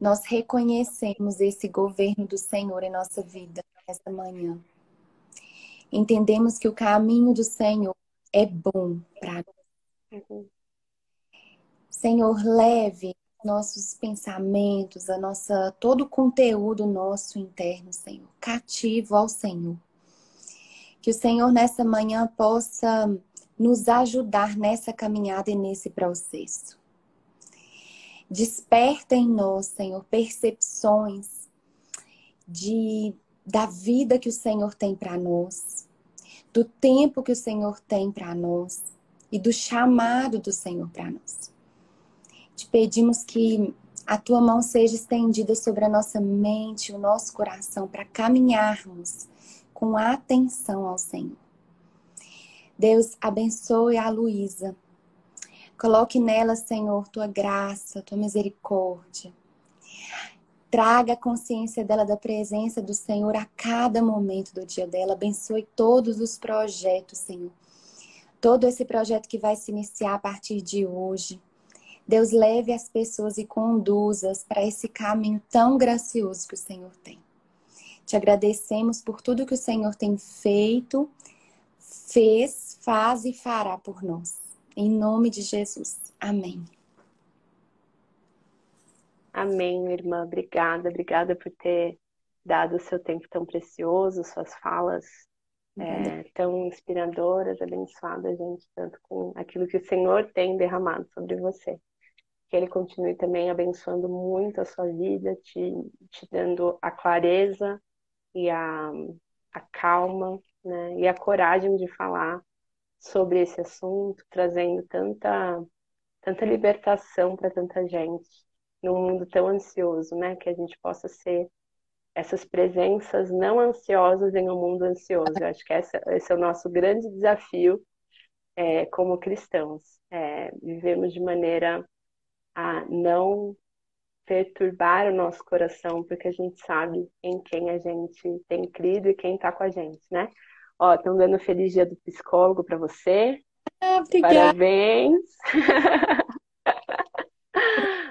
nós reconhecemos esse governo do Senhor em nossa vida esta manhã. Entendemos que o caminho do Senhor é bom para nós. Uhum. Senhor, leve nossos pensamentos, todo o conteúdo nosso interno, Senhor, cativo ao Senhor. Que o Senhor nessa manhã possa nos ajudar nessa caminhada e nesse processo. Desperta em nós, Senhor, percepções da vida que o Senhor tem para nós, do tempo que o Senhor tem para nós e do chamado do Senhor para nós. Te pedimos que a tua mão seja estendida sobre a nossa mente, o nosso coração, para caminharmos com atenção ao Senhor. Deus, abençoe a Luísa. Coloque nela, Senhor, tua graça, tua misericórdia. Traga a consciência dela da presença do Senhor a cada momento do dia dela. Abençoe todos os projetos, Senhor. Todo esse projeto que vai se iniciar a partir de hoje. Deus, leve as pessoas e conduza-as para esse caminho tão gracioso que o Senhor tem. Te agradecemos por tudo que o Senhor tem feito, fez, faz e fará por nós. Em nome de Jesus. Amém. Amém, minha irmã. Obrigada. Obrigada por ter dado o seu tempo tão precioso, suas falas tão inspiradoras, abençoadas, gente, tanto com aquilo que o Senhor tem derramado sobre você. Que Ele continue também abençoando muito a sua vida, te dando a clareza e a calma, né, e a coragem de falar sobre esse assunto, trazendo tanta libertação para tanta gente, num mundo tão ansioso, né, que a gente possa ser essas presenças não ansiosas em um mundo ansioso. Eu acho que esse é o nosso grande desafio como cristãos. Vivemos de maneira a não perturbar o nosso coração, porque a gente sabe em quem a gente tem crido e quem está com a gente, né? Ó, estão dando feliz dia do psicólogo para você. Obrigada. Parabéns.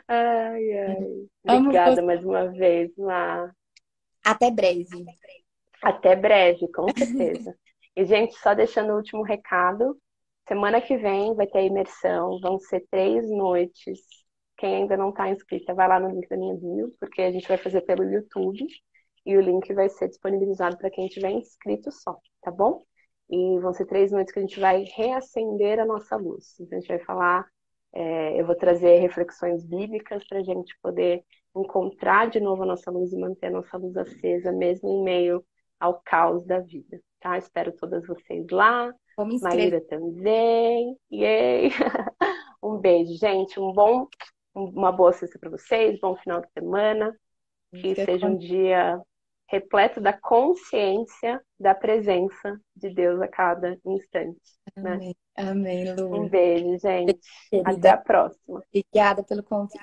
Ai, ai. Obrigada mais uma vez, Má. Até breve. Até breve, com certeza. E, gente, só deixando o último recado. Semana que vem vai ter a imersão. Vão ser 3 noites. Quem ainda não está inscrita, vai lá no link da minha bio, porque a gente vai fazer pelo YouTube. E o link vai ser disponibilizado para quem tiver inscrito só, tá bom? E vão ser 3 noites que a gente vai reacender a nossa luz. Então a gente vai falar, eu vou trazer reflexões bíblicas para a gente poder encontrar de novo a nossa luz e manter a nossa luz acesa, mesmo em meio ao caos da vida, tá? Espero todas vocês lá. Vou me Maíra inscrever. também. Yay! Um beijo, gente. Uma boa sexta para vocês, bom final de semana. Que seja um dia repleto da consciência da presença de Deus a cada instante, né? Amém. Amém, Lu. Um beijo, gente. Até Querida, a próxima. obrigada pelo convite.